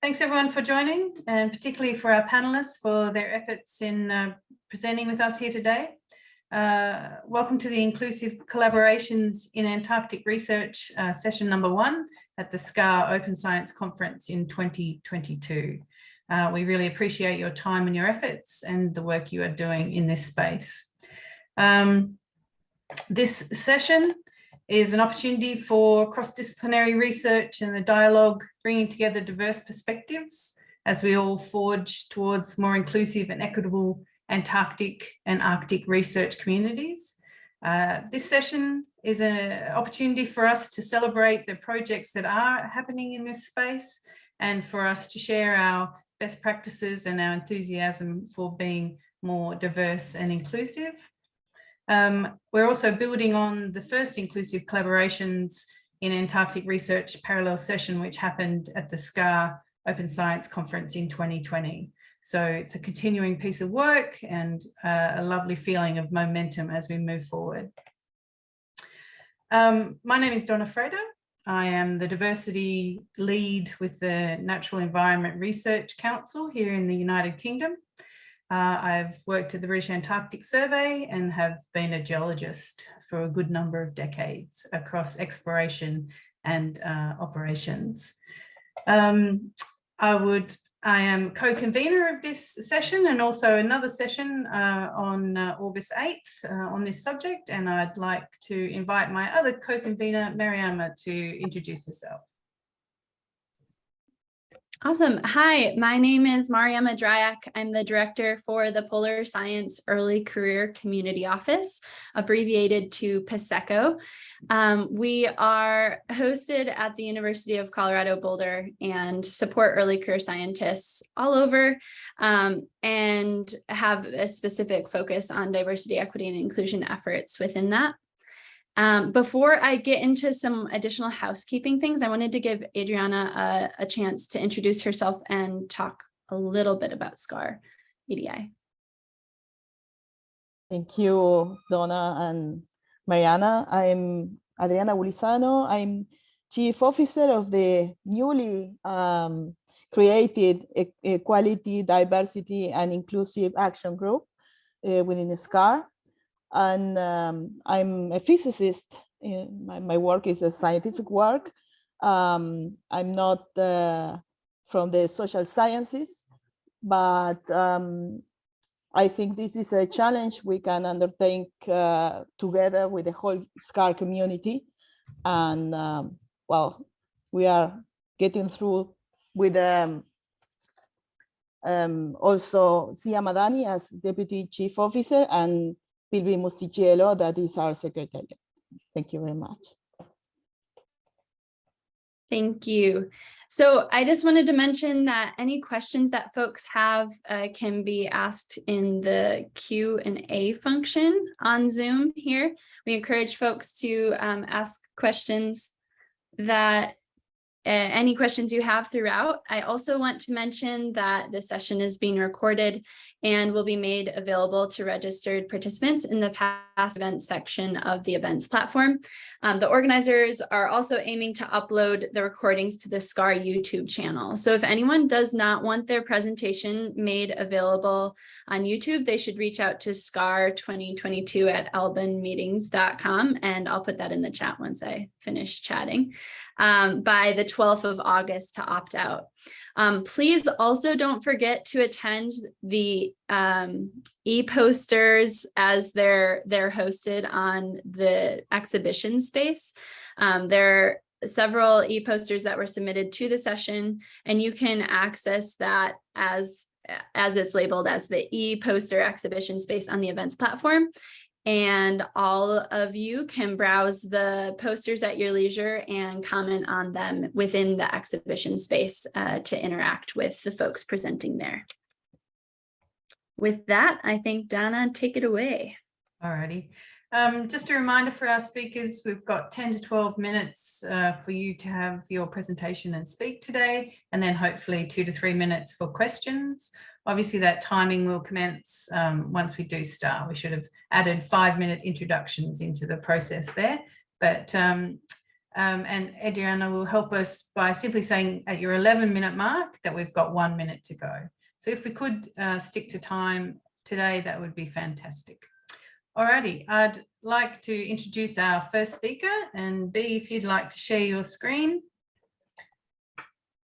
Thanks everyone for joining, and particularly for our panelists for their efforts in presenting with us here today. Welcome to the Inclusive Collaborations in Antarctic Research session number 1 at the SCAR Open Science Conference in 2022. We really appreciate your time and your efforts and the work you are doing in this space. This session is an opportunity for cross-disciplinary research and the dialogue, bringing together diverse perspectives as we all forge towards more inclusive and equitable Antarctic and Arctic research communities. This session is an opportunity for us to celebrate the projects that are happening in this space and for us to share our best practices and our enthusiasm for being more diverse and inclusive. We're also building on the first inclusive collaborations in Antarctic research parallel session, which happened at the SCAR Open Science Conference in 2020. So it's a continuing piece of work and a lovely feeling of momentum as we move forward. My name is Donna Frater. I am the diversity lead with the Natural Environment Research Council here in the United Kingdom. I've worked at the British Antarctic Survey and have been a geologist for a good number of decades across exploration and operations. I am co-convener of this session and also another session on August 8th on this subject, and I'd like to invite my other co-convener, Mariama, to introduce herself. Awesome. Hi, my name is Mariama Dryak. I'm the director for the Polar Science Early Career Community Office, abbreviated to PASECO. We are hosted at the University of Colorado Boulder and support early career scientists all over and have a specific focus on diversity, equity, and inclusion efforts within that. Before I get into some additional housekeeping things, I wanted to give Adriana a chance to introduce herself and talk a little bit about SCAR EDI. Thank you, Donna and Mariana. I'm Adriana Gulisano. I'm Chief Officer of the newly created Equality, Diversity, and Inclusive Action Group within SCAR. And I'm a physicist. My work is a scientific work. I'm not from the social sciences, but I think this is a challenge we can undertake together with the whole SCAR community. And well, we are getting through with also Sia Madani as Deputy Chief Officer and Pilvi Musticielo, that is our secretary. Thank you very much. Thank you. So I just wanted to mention that any questions that folks have can be asked in the Q&A function on Zoom here. We encourage folks to ask questions that any questions you have throughout. I also want to mention that the session is being recorded and will be made available to registered participants in the past events section of the events platform. The organizers are also aiming to upload the recordings to the SCAR YouTube channel. So if anyone does not want their presentation made available on YouTube, they should reach out to scar2022@albanmeetings.com, and I'll put that in the chat once I finish chatting. By the 12th of August to opt out. Please also don't forget to attend the e-posters as they're hosted on the exhibition space. There are several e-posters that were submitted to the session, and you can access that as it's labeled as the e-poster exhibition space on the events platform. And all of you can browse the posters at your leisure and comment on them within the exhibition space to interact with the folks presenting there. With that, I think Donna, take it away. Alrighty. Just a reminder for our speakers, we've got 10 to 12 minutes for you to have your presentation and speak today, and then hopefully 2 to 3 minutes for questions. Obviously that timing will commence once we do start. We should have added 5-minute introductions into the process there, but And Adriana will help us by simply saying at your 11-minute mark that we've got 1 minute to go. So if we could stick to time today, that would be fantastic. Alrighty, I'd like to introduce our first speaker, and B, if you'd like to share your screen.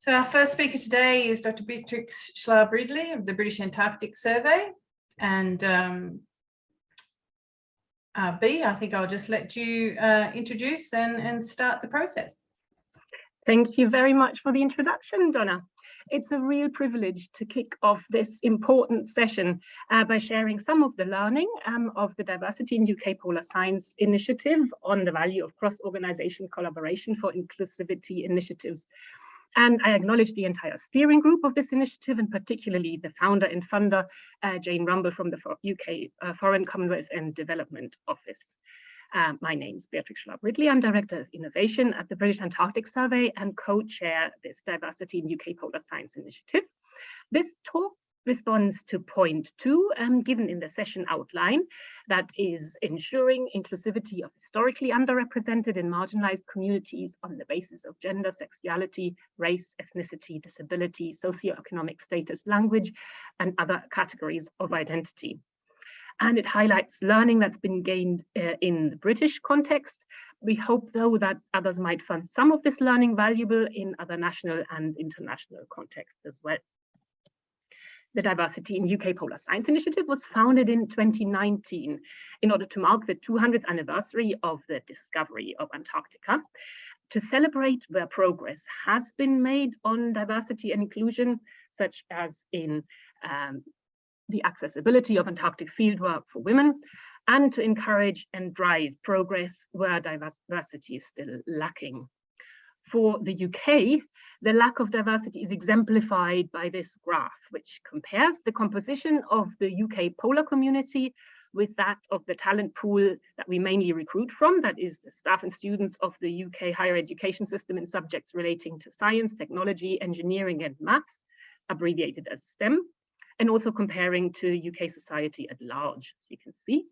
So our first speaker today is Dr. Beatrix Schlarb-Ridley of the British Antarctic Survey. And B, I think I'll just let you introduce and start the process. Thank you very much for the introduction, Donna. It's a real privilege to kick off this important session by sharing some of the learning of the Diversity in UK Polar Science Initiative on the value of cross-organisation collaboration for inclusivity initiatives. And I acknowledge the entire steering group of this initiative, and particularly the founder and funder, Jane Rumble from the UK Foreign, Commonwealth and Development Office. My name is Beatrix Schlarb-Ridley. I'm Director of Innovation at the British Antarctic Survey and co-chair this Diversity in UK Polar Science Initiative. This talk responds to point 2 given in the session outline, that is ensuring inclusivity of historically underrepresented and marginalized communities on the basis of gender, sexuality, race, ethnicity, disability, socioeconomic status, language, and other categories of identity. And it highlights learning that's been gained in the British context. We hope, though, that others might find some of this learning valuable in other national and international contexts as well. The Diversity in UK Polar Science Initiative was founded in 2019 in order to mark the 200th anniversary of the discovery of Antarctica, to celebrate where progress has been made on diversity and inclusion, such as in the accessibility of Antarctic fieldwork for women, and to encourage and drive progress where diversity is still lacking. For the UK, the lack of diversity is exemplified by this graph, which compares the composition of the UK polar community with that of the talent pool that we mainly recruit from, that is the staff and students of the UK higher education system in subjects relating to science, technology, engineering and maths, abbreviated as STEM, and also comparing to UK society at large. As you can see,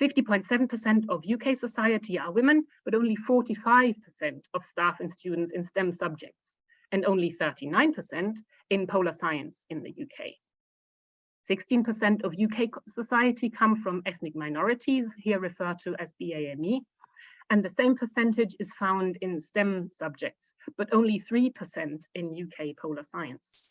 50.7% of UK society are women, but only 45% of staff and students in STEM subjects, and only 39% in polar science in the UK. 16% of UK society come from ethnic minorities, here referred to as BAME, and the same percentage is found in STEM subjects, but only 3% in UK polar science.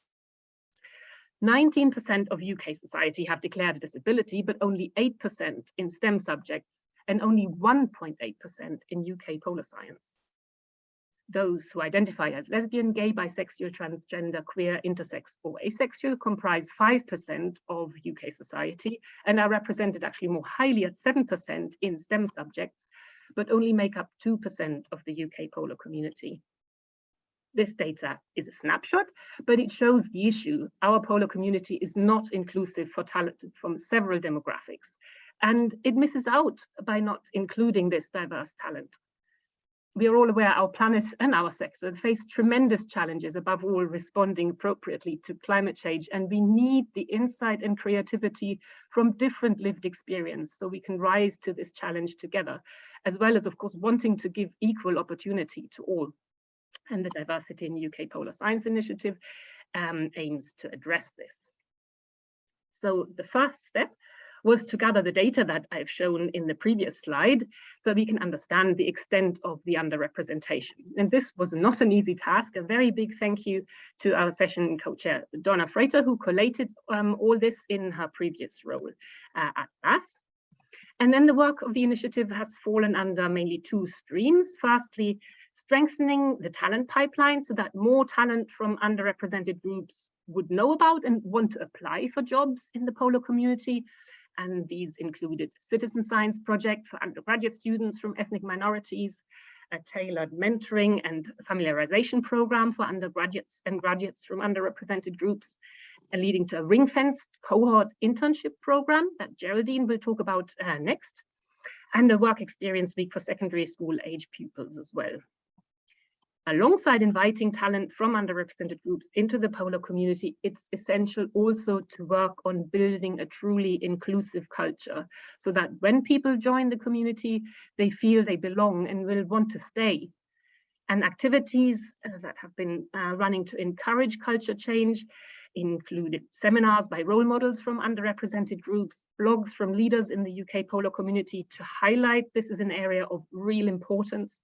19% of UK society have declared a disability, but only 8% in STEM subjects and only 1.8% in UK polar science. Those who identify as lesbian, gay, bisexual, transgender, queer, intersex or asexual comprise 5% of UK society and are represented actually more highly at 7% in STEM subjects, but only make up 2% of the UK polar community. This data is a snapshot, but it shows the issue. Our polar community is not inclusive for talent from several demographics, and it misses out by not including this diverse talent. We are all aware our planet and our sector face tremendous challenges, above all responding appropriately to climate change, and we need the insight and creativity from different lived experience so we can rise to this challenge together, as well as, of course, wanting to give equal opportunity to all. And the Diversity in UK Polar Science Initiative aims to address this. So the first step was to gather the data that I've shown in the previous slide so we can understand the extent of the underrepresentation. And this was not an easy task. A very big thank you to our session co-chair, Donna Frater, who collated all this in her previous role at BAS. And then the work of the initiative has fallen under mainly 2 streams. Firstly, strengthening the talent pipeline so that more talent from underrepresented groups would know about and want to apply for jobs in the polar community. And these included citizen science project for undergraduate students from ethnic minorities, a tailored mentoring and familiarization program for undergraduates and graduates from underrepresented groups, and leading to a ring-fenced cohort internship program that Geraldine will talk about next, and a work experience week for secondary school age pupils as well. Alongside inviting talent from underrepresented groups into the polar community, it's essential also to work on building a truly inclusive culture so that when people join the community, they feel they belong and will want to stay. And activities that have been running to encourage culture change included seminars by role models from underrepresented groups, blogs from leaders in the UK polar community to highlight this is an area of real importance.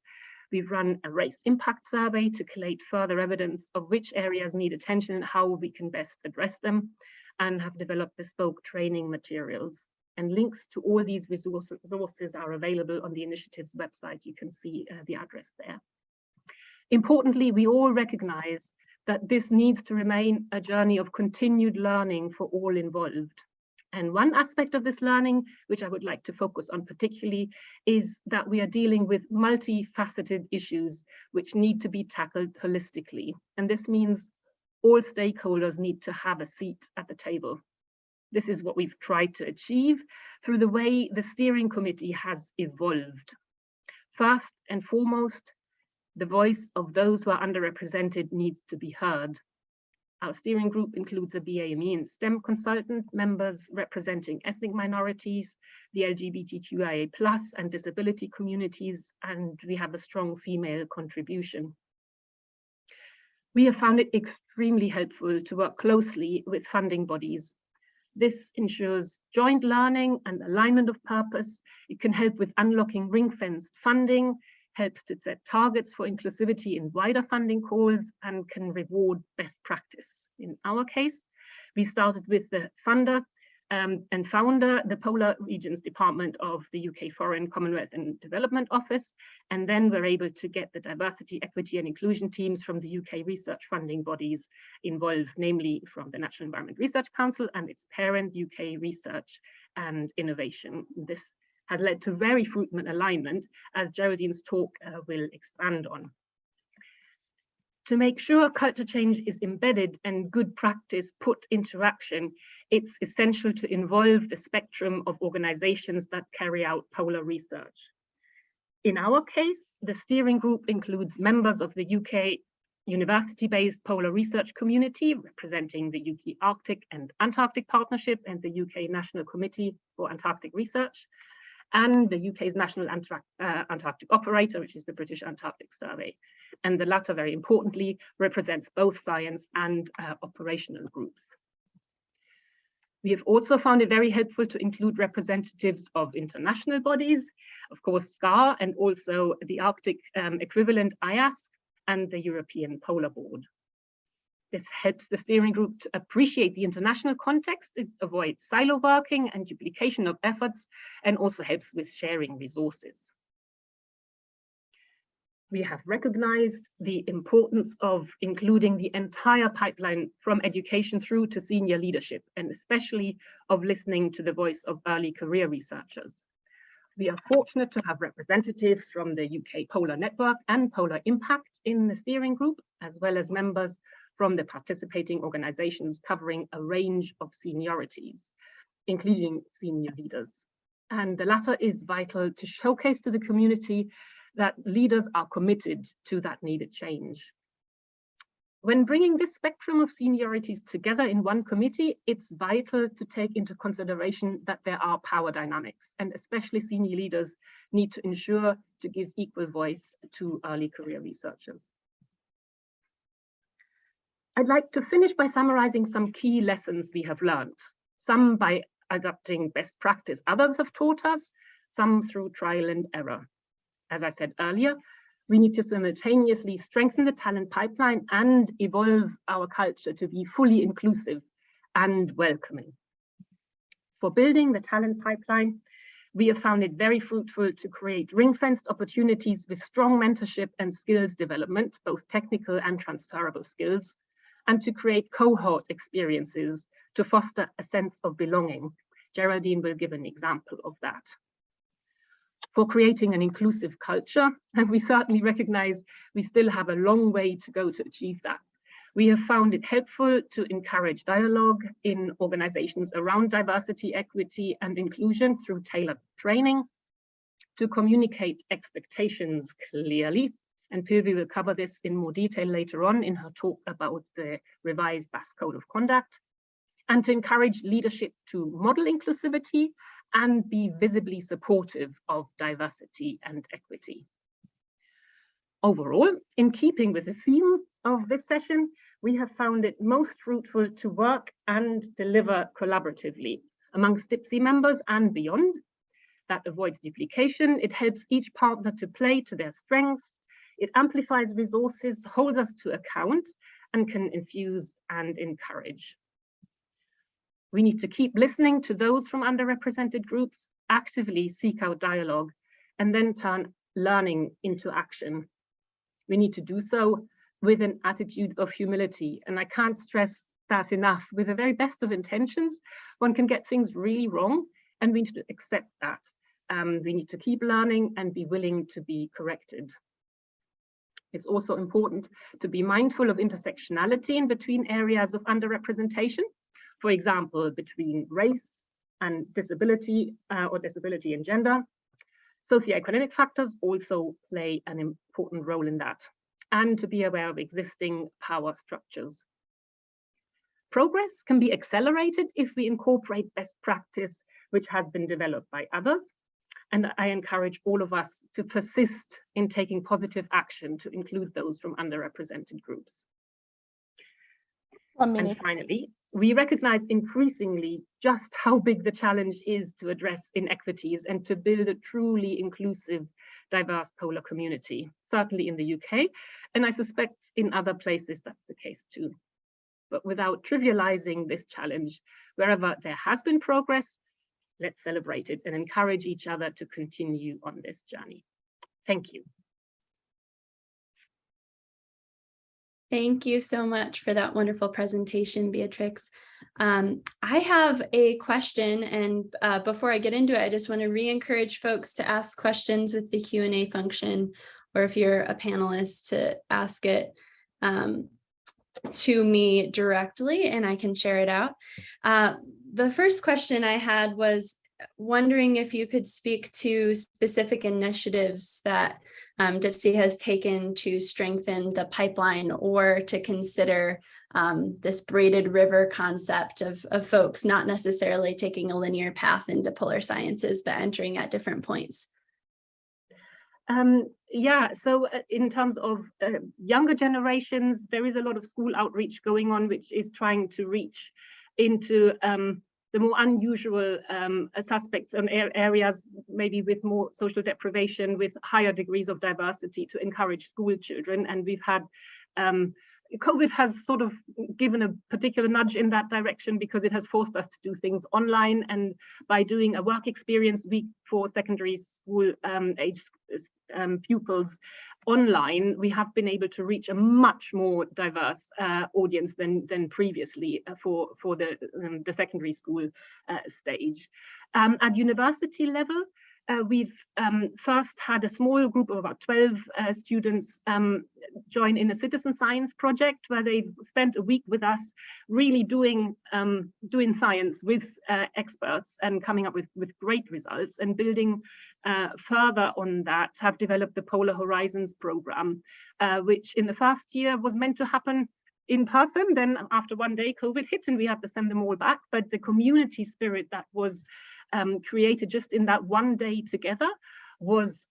We've run a race impact survey to collate further evidence of which areas need attention and how we can best address them, and have developed bespoke training materials. And links to all these resources are available on the initiative's website. You can see the address there. Importantly, we all recognize that this needs to remain a journey of continued learning for all involved. And one aspect of this learning, which I would like to focus on particularly, is that we are dealing with multifaceted issues which need to be tackled holistically. And this means all stakeholders need to have a seat at the table. This is what we've tried to achieve through the way the steering committee has evolved. First and foremost, the voice of those who are underrepresented needs to be heard. Our steering group includes a BAME and STEM consultant, members representing ethnic minorities, the LGBTQIA+ and disability communities, and we have a strong female contribution. We have found it extremely helpful to work closely with funding bodies. This ensures joint learning and alignment of purpose. It can help with unlocking ring-fenced funding, helps to set targets for inclusivity in wider funding calls, and can reward best practice. In our case, we started with the funder and founder, the Polar Regions Department of the UK Foreign, Commonwealth and Development Office, and then we're able to get the diversity, equity and inclusion teams from the UK research funding bodies involved, namely from the National Environment Research Council and its parent, UK Research and Innovation. This has led to very fruitful alignment, as Geraldine's talk will expand on. To make sure culture change is embedded and good practice put into action, it's essential to involve the spectrum of organizations that carry out polar research. In our case, the steering group includes members of the UK university-based polar research community representing the UK Arctic and Antarctic Partnership and the UK National Committee for Antarctic Research, and the UK's National Antarctic Operator, which is the British Antarctic Survey. And the latter, very importantly, represents both science and operational groups. We have also found it very helpful to include representatives of international bodies, of course, SCAR, and also the Arctic equivalent IASC and the European Polar Board. This helps the steering group to appreciate the international context. It avoids silo working and duplication of efforts, and also helps with sharing resources. We have recognized the importance of including the entire pipeline from education through to senior leadership, and especially of listening to the voice of early career researchers. We are fortunate to have representatives from the UK Polar Network and Polar Impact in the steering group, as well as members from the participating organizations covering a range of seniorities, including senior leaders. And the latter is vital to showcase to the community that leaders are committed to that needed change. When bringing this spectrum of seniorities together in one committee, it's vital to take into consideration that there are power dynamics, and especially senior leaders need to ensure to give equal voice to early career researchers. I'd like to finish by summarizing some key lessons we have learned, some by adopting best practice others have taught us, some through trial and error. As I said earlier, we need to simultaneously strengthen the talent pipeline and evolve our culture to be fully inclusive and welcoming. For building the talent pipeline, we have found it very fruitful to create ring-fenced opportunities with strong mentorship and skills development, both technical and transferable skills, and to create cohort experiences to foster a sense of belonging. Geraldine will give an example of that. For creating an inclusive culture, and we certainly recognize we still have a long way to go to achieve that. We have found it helpful to encourage dialogue in organizations around diversity, equity, and inclusion through tailored training, to communicate expectations clearly, and Purvi will cover this in more detail later on in her talk about the revised Basque Code of Conduct, and to encourage leadership to model inclusivity and be visibly supportive of diversity and equity. Overall, in keeping with the theme of this session, we have found it most fruitful to work and deliver collaboratively amongst DIPSI members and beyond. That avoids duplication, it helps each partner to play to their strengths, it amplifies resources, holds us to account, and can infuse and encourage. We need to keep listening to those from underrepresented groups, actively seek out dialogue, and then turn learning into action. We need to do so with an attitude of humility, and I can't stress that enough. With the very best of intentions, one can get things really wrong, and we need to accept that. We need to keep learning and be willing to be corrected. It's also important to be mindful of intersectionality in between areas of underrepresentation. For example, between race and disability or disability and gender. Socioeconomic factors also play an important role in that, and to be aware of existing power structures. Progress can be accelerated if we incorporate best practice which has been developed by others. And I encourage all of us to persist in taking positive action to include those from underrepresented groups. And finally, we recognize increasingly just how big the challenge is to address inequities and to build a truly inclusive, diverse polar community, certainly in the UK, and I suspect in other places that's the case too. But without trivializing this challenge, wherever there has been progress, let's celebrate it and encourage each other to continue on this journey. Thank you. Thank you so much for that wonderful presentation, Beatrix. I have a question, and before I get into it, I just want to re-encourage folks to ask questions with the Q&A function, or if you're a panelist, to ask it to me directly and I can share it out. The first question I had was wondering if you could speak to specific initiatives that DIPSI has taken to strengthen the pipeline, or to consider this braided river concept of folks not necessarily taking a linear path into polar sciences, but entering at different points. Yeah, so in terms of younger generations, there is a lot of school outreach going on, which is trying to reach into the more unusual suspects and areas, maybe with more social deprivation, with higher degrees of diversity, to encourage school children. And we've had, COVID has sort of given a particular nudge in that direction, because it has forced us to do things online. And by doing a work experience week for secondary school age pupils online, we have been able to reach a much more diverse audience than previously for the secondary school stage. At university level, we've first had a small group of about 12 students join in a citizen science project, where they've spent a week with us really doing science with experts and coming up with great results, and building further on that, have developed the Polar Horizons program, which in the first year was meant to happen in person. Then after one day, COVID hit and we had to send them all back. But the community spirit that was created just in that one day together was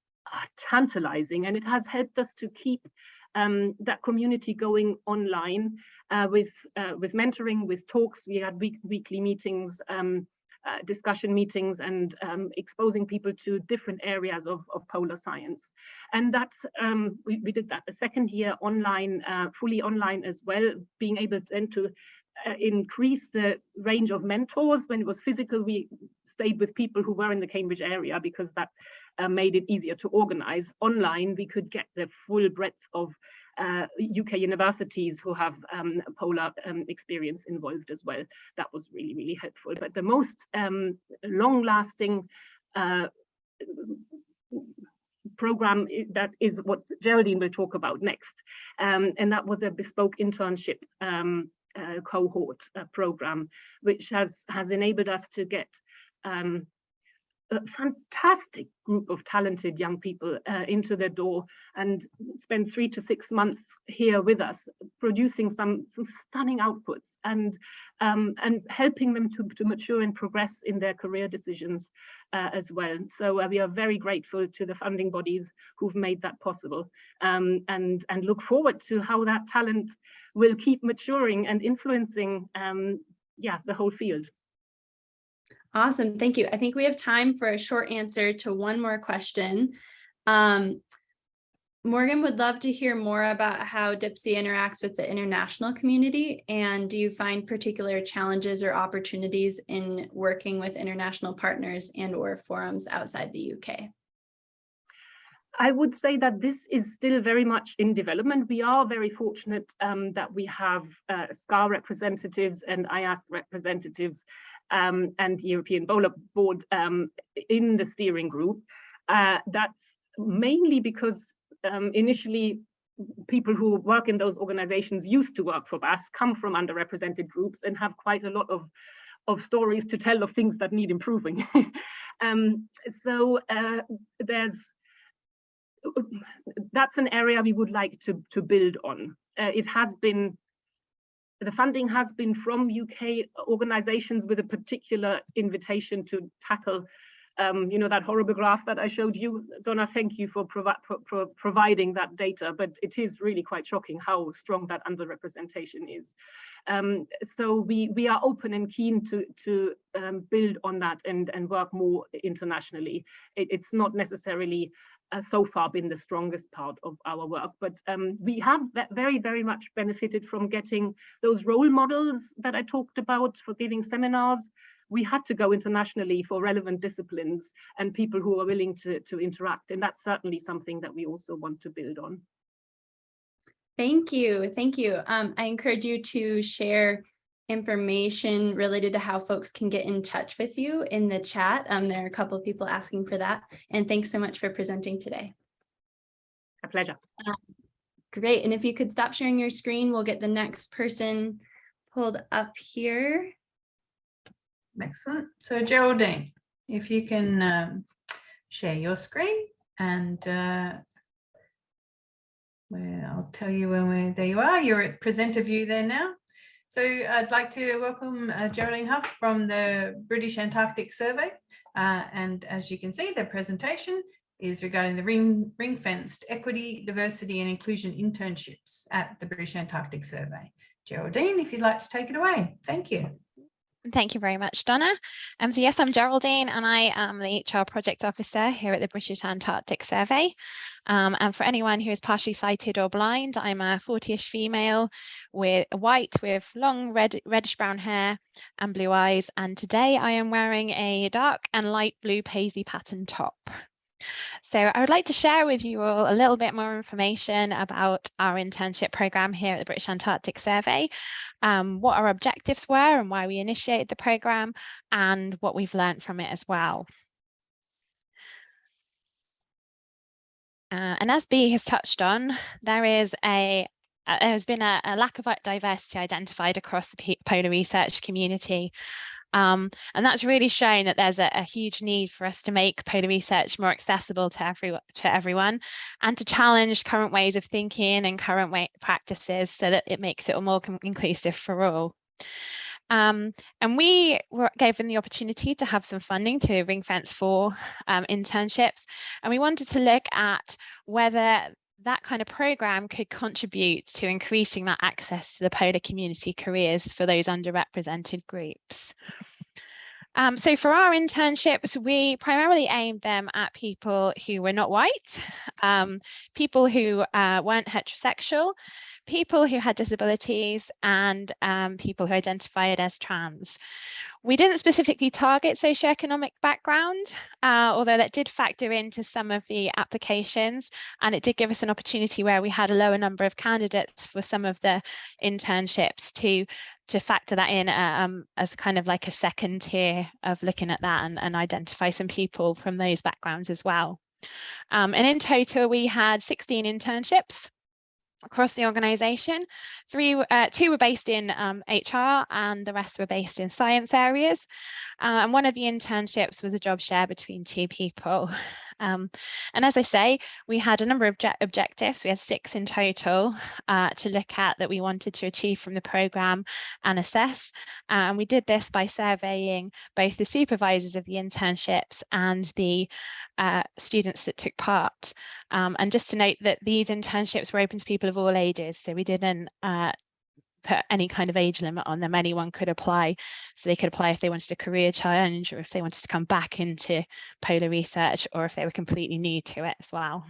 tantalizing, and it has helped us to keep that community going online with mentoring, with talks. We had weekly meetings, discussion meetings, and exposing people to different areas of polar science. And that's we did that the second year online, fully online as well, being able then to increase the range of mentors. When it was physical, we stayed with people who were in the Cambridge area, because that made it easier to organize. Online, we could get the full breadth of UK universities who have polar experience involved as well. That was really, really helpful. But the most long-lasting program, that is what Geraldine will talk about next, and that was a bespoke internship cohort program, which has enabled us to get a fantastic group of talented young people into their door and spend 3 to 6 months here with us, producing some stunning outputs and helping them to mature and progress in their career decisions as well. So we are very grateful to the funding bodies who've made that possible, and look forward to how that talent will keep maturing and influencing the whole field. Awesome, thank you. I think we have time for a short answer to one more question. Morgan would love to hear more about how DIPSI interacts with the international community, and do you find particular challenges or opportunities in working with international partners and or forums outside the UK? I would say that this is still very much in development. We are very fortunate that we have SCAR representatives and IASC representatives and the European Bowler Board in the steering group. That's mainly because initially people who work in those organizations used to work for BAS, come from underrepresented groups and have quite a lot of stories to tell of things that need improving. That's an area we would like to build on. The funding has been from UK organizations with a particular invitation to tackle, that horrible graph that I showed you. Donna, thank you for providing that data, but it is really quite shocking how strong that underrepresentation is. So we are open and keen to build on that and work more internationally. It's not necessarily so far been the strongest part of our work, but we have very, very much benefited from getting those role models that I talked about for giving seminars. We had to go internationally for relevant disciplines and people who are willing to interact, and that's certainly something that we also want to build on. Thank you, thank you. I encourage you to share information related to how folks can get in touch with you in the chat. There are a couple of people asking for that. And thanks so much for presenting today. A pleasure. Great. And if you could stop sharing your screen, we'll get the next person pulled up here. Excellent. So Geraldine, if you can share your screen, and I'll tell you when there you are. You're at presenter view there now. So I'd like to welcome Geraldine Huff from the British Antarctic Survey. And as you can see, the presentation is regarding the ring-fenced equity, diversity and inclusion internships at the British Antarctic Survey. Geraldine, if you'd like to take it away. Thank you. Thank you very much, Donna. So yes, I'm Geraldine and I am the HR Project Officer here at the British Antarctic Survey. And for anyone who is partially sighted or blind, I'm a 40-ish female with white with long reddish brown hair and blue eyes. And today I am wearing a dark and light blue paisley pattern top. So I would like to share with you all a little bit more information about our internship program here at the British Antarctic Survey, what our objectives were and why we initiated the program, and what we've learned from it as well. And as Bea has touched on, there has been a lack of diversity identified across the polar research community. And that's really shown that there's a huge need for us to make polar research more accessible to everyone and to challenge current ways of thinking and current practices so that it makes it more inclusive for all. And we were given the opportunity to have some funding to ring fence 4 internships, and we wanted to look at whether that kind of program could contribute to increasing that access to the polar community careers for those underrepresented groups. So for our internships, we primarily aimed them at people who were not white, people who weren't heterosexual, people who had disabilities, and people who identified as trans. We didn't specifically target socioeconomic background, although that did factor into some of the applications, and it did give us an opportunity where we had a lower number of candidates for some of the internships to factor that in as kind of like a second tier of looking at that and identify some people from those backgrounds as well. And in total, we had 16 internships. across the organisation. Two were based in HR and the rest were based in science areas. And one of the internships was a job share between two people. And as I say, we had a number of objectives. We had 6 in total to look at that we wanted to achieve from the programme and assess. And we did this by surveying both the supervisors of the internships and the students that took part. And just to note that these internships were open to people of all ages, so we didn't put any kind of age limit on them. Anyone could apply, so they could apply if they wanted a career challenge or if they wanted to come back into polar research or if they were completely new to it as well.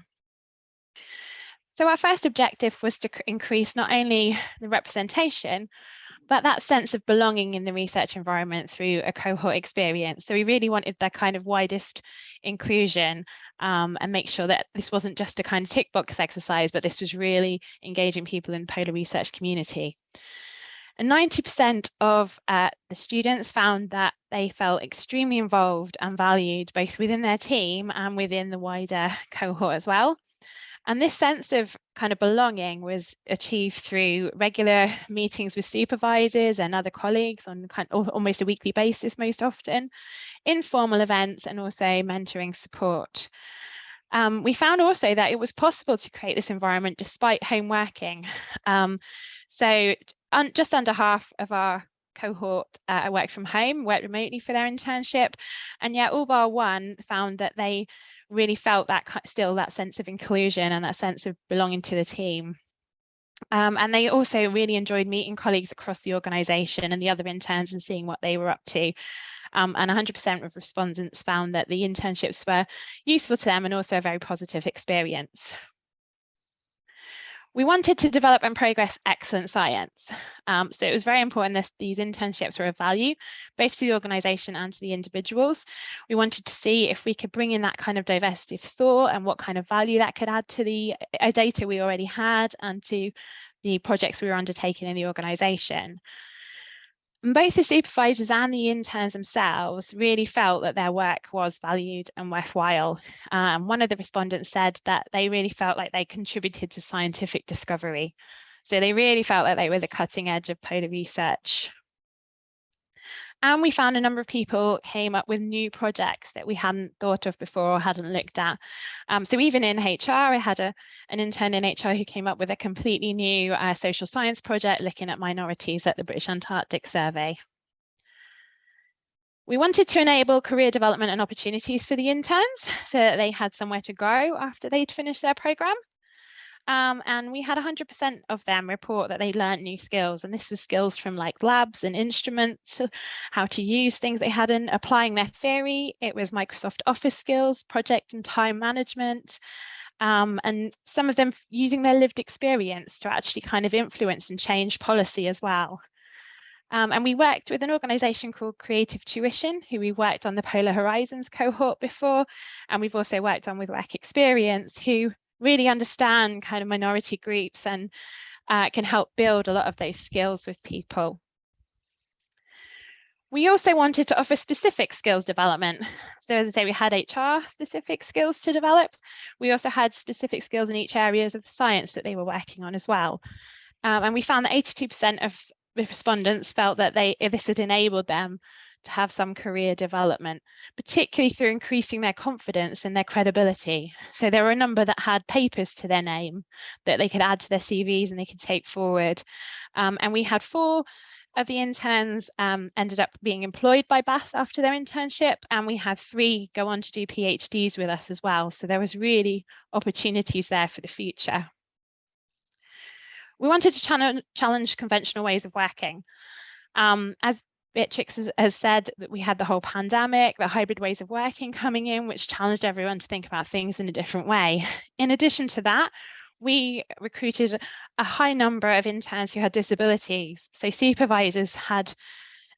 So our first objective was to increase not only the representation, but that sense of belonging in the research environment through a cohort experience. So we really wanted that kind of widest inclusion and make sure that this wasn't just a kind of tick box exercise, but this was really engaging people in polar research community. And 90% of the students found that they felt extremely involved and valued both within their team and within the wider cohort as well. And this sense of kind of belonging was achieved through regular meetings with supervisors and other colleagues on kind of almost a weekly basis most often, informal events and also mentoring support. We found also that it was possible to create this environment despite home working. So just under half of our cohort worked from home, worked remotely for their internship, and yet all bar one found that they really felt that still that sense of inclusion and that sense of belonging to the team. And they also really enjoyed meeting colleagues across the organisation and the other interns and seeing what they were up to. And 100% of respondents found that the internships were useful to them and also a very positive experience. We wanted to develop and progress excellent science. So it was very important that these internships were of value, both to the organisation and to the individuals. We wanted to see if we could bring in that kind of diversity of thought and what kind of value that could add to the data we already had and to the projects we were undertaking in the organisation. And both the supervisors and the interns themselves really felt that their work was valued and worthwhile. One of the respondents said that they really felt like they contributed to scientific discovery. So they really felt like they were the cutting edge of polar research. And we found a number of people came up with new projects that we hadn't thought of before or hadn't looked at. So even in HR, I had an intern in HR who came up with a completely new social science project looking at minorities at the British Antarctic survey. We wanted to enable career development and opportunities for the interns so that they had somewhere to go after they'd finished their programme. And we had 100% of them report that they learned new skills, and this was skills from like labs and instruments, how to use things they hadn't, applying their theory. It was Microsoft Office skills, project and time management, and some of them using their lived experience to actually kind of influence and change policy as well. And we worked with an organisation called Creative Tuition, who we worked on the Polar Horizons cohort before, and we've also worked on with Work Experience, who really understand kind of minority groups and can help build a lot of those skills with people. We also wanted to offer specific skills development. So as I say, we had HR specific skills to develop. We also had specific skills in each areas of the science that they were working on as well. And we found that 82% of the respondents felt that this had enabled them to have some career development, particularly through increasing their confidence and their credibility. So there were a number that had papers to their name that they could add to their CVs and they could take forward. And we had 4 of the interns ended up being employed by Badhe after their internship, and we had 3 go on to do PhDs with us as well. So there was really opportunities there for the future. We wanted to challenge conventional ways of working. As Beatrix has said, that we had the whole pandemic, the hybrid ways of working coming in, which challenged everyone to think about things in a different way. In addition to that, we recruited a high number of interns who had disabilities. So supervisors had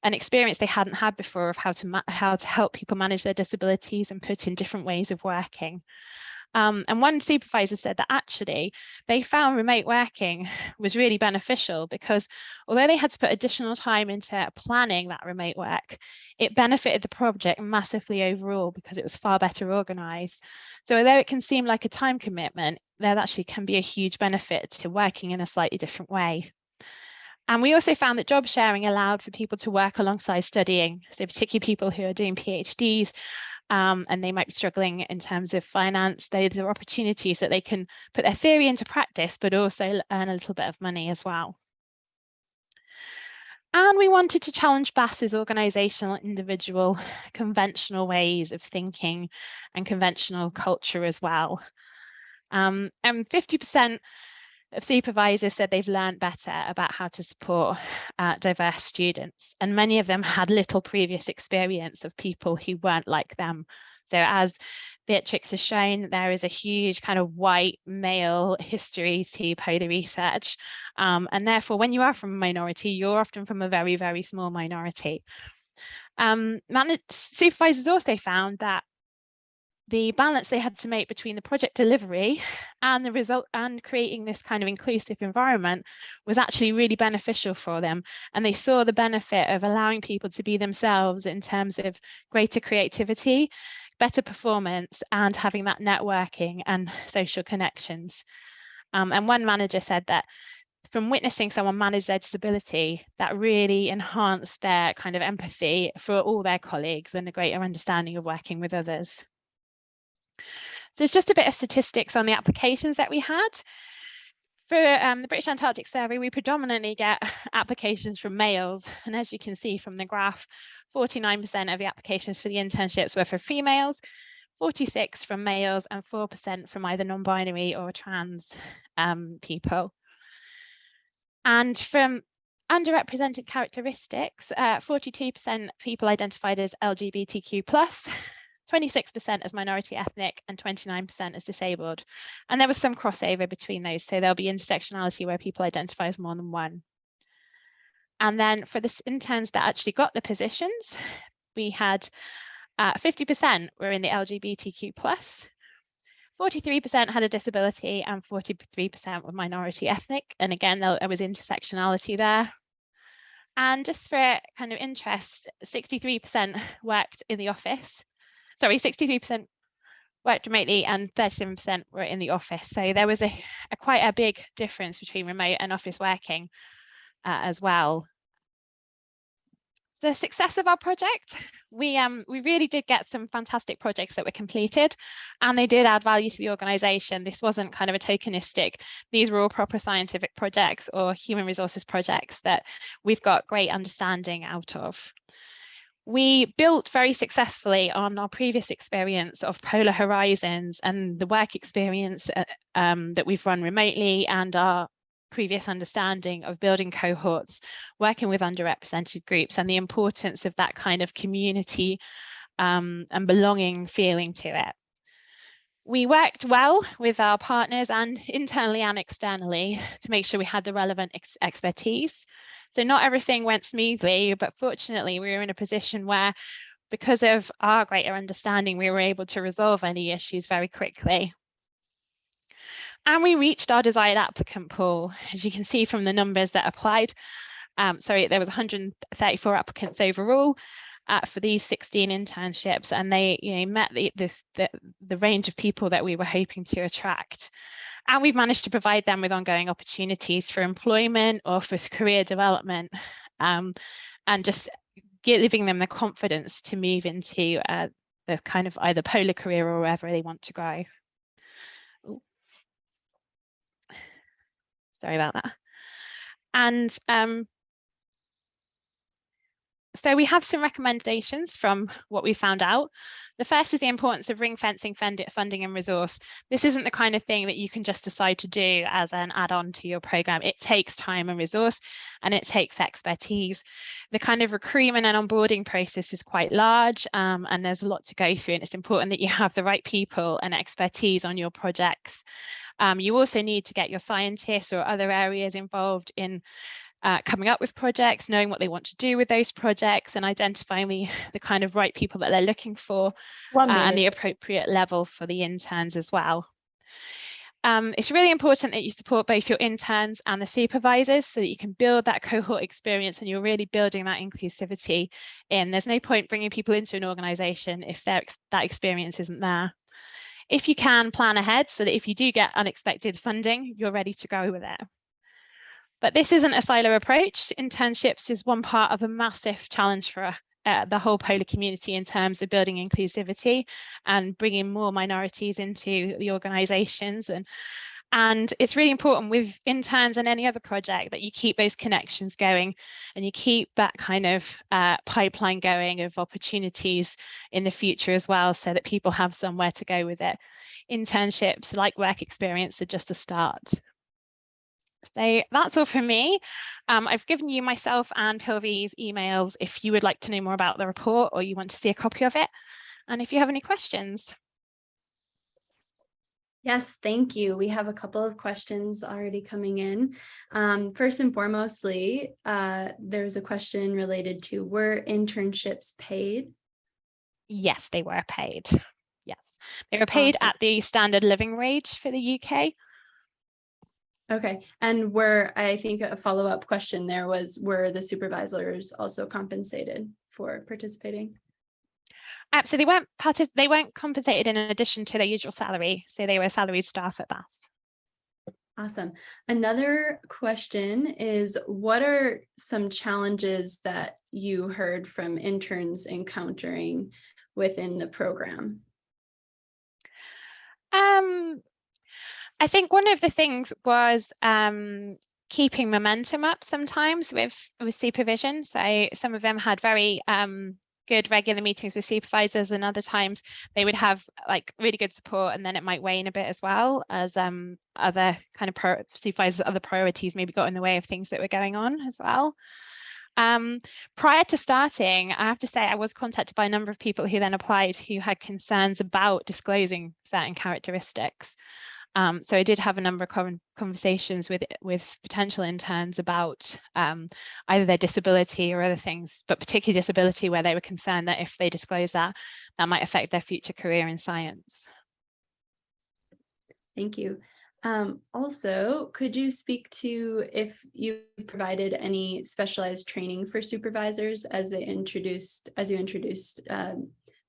an experience they hadn't had before of how to help people manage their disabilities and put in different ways of working. And one supervisor said that actually they found remote working was really beneficial because although they had to put additional time into planning that remote work, it benefited the project massively overall because it was far better organised. So although it can seem like a time commitment, there actually can be a huge benefit to working in a slightly different way. And we also found that job sharing allowed for people to work alongside studying, so particularly people who are doing PhDs, and they might be struggling in terms of finance. Those are opportunities that they can put their theory into practice, but also earn a little bit of money as well. And we wanted to challenge BAS's organisational, individual, conventional ways of thinking and conventional culture as well. And 50% of supervisors said they've learned better about how to support diverse students, and many of them had little previous experience of people who weren't like them. So as Beatrix has shown, there is a huge kind of white male history to polar research, and therefore when you are from a minority, you're often from a very, very small minority. Supervisors also found that the balance they had to make between the project delivery and the result and creating this kind of inclusive environment was actually really beneficial for them. And they saw the benefit of allowing people to be themselves in terms of greater creativity, better performance, and having that networking and social connections. And one manager said that from witnessing someone manage their disability, that really enhanced their kind of empathy for all their colleagues and a greater understanding of working with others. So it's just a bit of statistics on the applications that we had. For the British Antarctic Survey, we predominantly get applications from males. And as you can see from the graph, 49% of the applications for the internships were for females, 46% from males, and 4% from either non-binary or trans people. And from underrepresented characteristics, 42% people identified as LGBTQ+, 26% as minority ethnic, and 29% as disabled. And there was some crossover between those, so there'll be intersectionality where people identify as more than one. And then for the interns that actually got the positions, we had 50% were in the LGBTQ+, 43% had a disability, and 43% were minority ethnic. And again, there was intersectionality there. And just for kind of interest, 63% worked in the office. Sorry, 63% worked remotely and 37% were in the office. So there was quite a big difference between remote and office working as well. The success of our project, we really did get some fantastic projects that were completed, and they did add value to the organisation. This wasn't kind of a tokenistic, these were all proper scientific projects or human resources projects that we've got great understanding out of. We built very successfully on our previous experience of Polar Horizons and the work experience that we've run remotely, and our previous understanding of building cohorts, working with underrepresented groups, and the importance of that kind of community and belonging feeling to it. We worked well with our partners and internally and externally to make sure we had the relevant expertise. So not everything went smoothly, but fortunately we were in a position where, because of our greater understanding, we were able to resolve any issues very quickly. And we reached our desired applicant pool. As you can see from the numbers that applied, there was 134 applicants overall for these 16 internships, and they met the range of people that we were hoping to attract. And we've managed to provide them with ongoing opportunities for employment or for career development, and just giving them the confidence to move into the kind of either polar career or wherever they want to go. Ooh. Sorry about that. And so we have some recommendations from what we found out. The first is the importance of ring fencing funding and resource. This isn't the kind of thing that you can just decide to do as an add-on to your program. It takes time and resource, and it takes expertise. The kind of recruitment and onboarding process is quite large, and there's a lot to go through, and it's important that you have the right people and expertise on your projects. You also need to get your scientists or other areas involved in coming up with projects, knowing what they want to do with those projects, and identifying the kind of right people that they're looking for, and the appropriate level for the interns as well. It's really important that you support both your interns and the supervisors so that you can build that cohort experience and you're really building that inclusivity in. There's no point bringing people into an organisation if that experience isn't there. If you can, plan ahead so that if you do get unexpected funding, you're ready to go with it. But this isn't a silo approach. Internships is one part of a massive challenge for the whole polar community in terms of building inclusivity and bringing more minorities into the organisations. And it's really important with interns and any other project that you keep those connections going and you keep that kind of pipeline going of opportunities in the future as well, so that people have somewhere to go with it. Internships, like work experience, are just a start. So that's all from me. I've given you myself and Pilvi's emails if you would like to know more about the report or you want to see a copy of it. And if you have any questions. Yes, thank you. We have a couple of questions already coming in. First and foremostly, there's a question related to, were internships paid? Yes, they were paid. Yes, they were paid Awesome. at the standard living wage for the UK. Okay, and I think a follow-up question there was, were the supervisors also compensated for participating? Absolutely, they weren't compensated in addition to their usual salary, so they were salaried staff at best. Awesome. Another question is, what are some challenges that you heard from interns encountering within the program? I think one of the things was keeping momentum up sometimes with supervision. So some of them had very good regular meetings with supervisors, and other times they would have like really good support, and then it might wane a bit as well as other kind of supervisors, other priorities maybe got in the way of things that were going on as well. Prior to starting, I have to say I was contacted by a number of people who then applied who had concerns about disclosing certain characteristics. So I did have a number of conversations with potential interns about either their disability or other things, but particularly disability, where they were concerned that if they disclose that might affect their future career in science. Thank you. Also, could you speak to if you provided any specialized training for supervisors as you introduced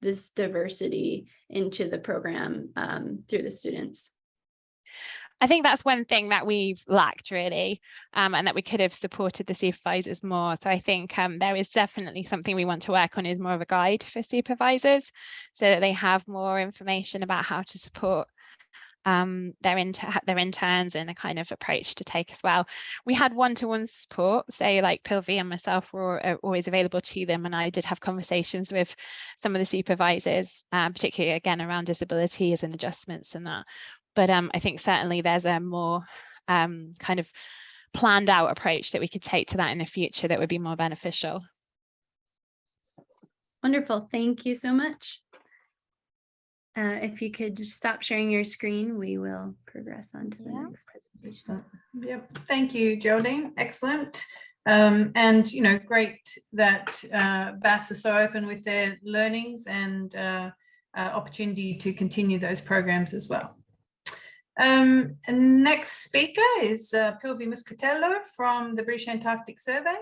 this diversity into the program through the students? I think that's one thing that we've lacked really, and that we could have supported the supervisors more. So I think there is definitely something we want to work on, is more of a guide for supervisors so that they have more information about how to support their interns and the kind of approach to take as well. We had one-to-one support, so like Pilvi and myself were always available to them, and I did have conversations with some of the supervisors, particularly again around disabilities and adjustments and that. But I think certainly there's a more kind of planned out approach that we could take to that in the future that would be more beneficial. Wonderful, thank you so much. If you could just stop sharing your screen, we will progress on to the next presentation. Yep, thank you, Geraldine. Excellent. And great that BAS is so open with their learnings and opportunity to continue those programs as well. And next speaker is Pilvi Muscatello from the British Antarctic Survey.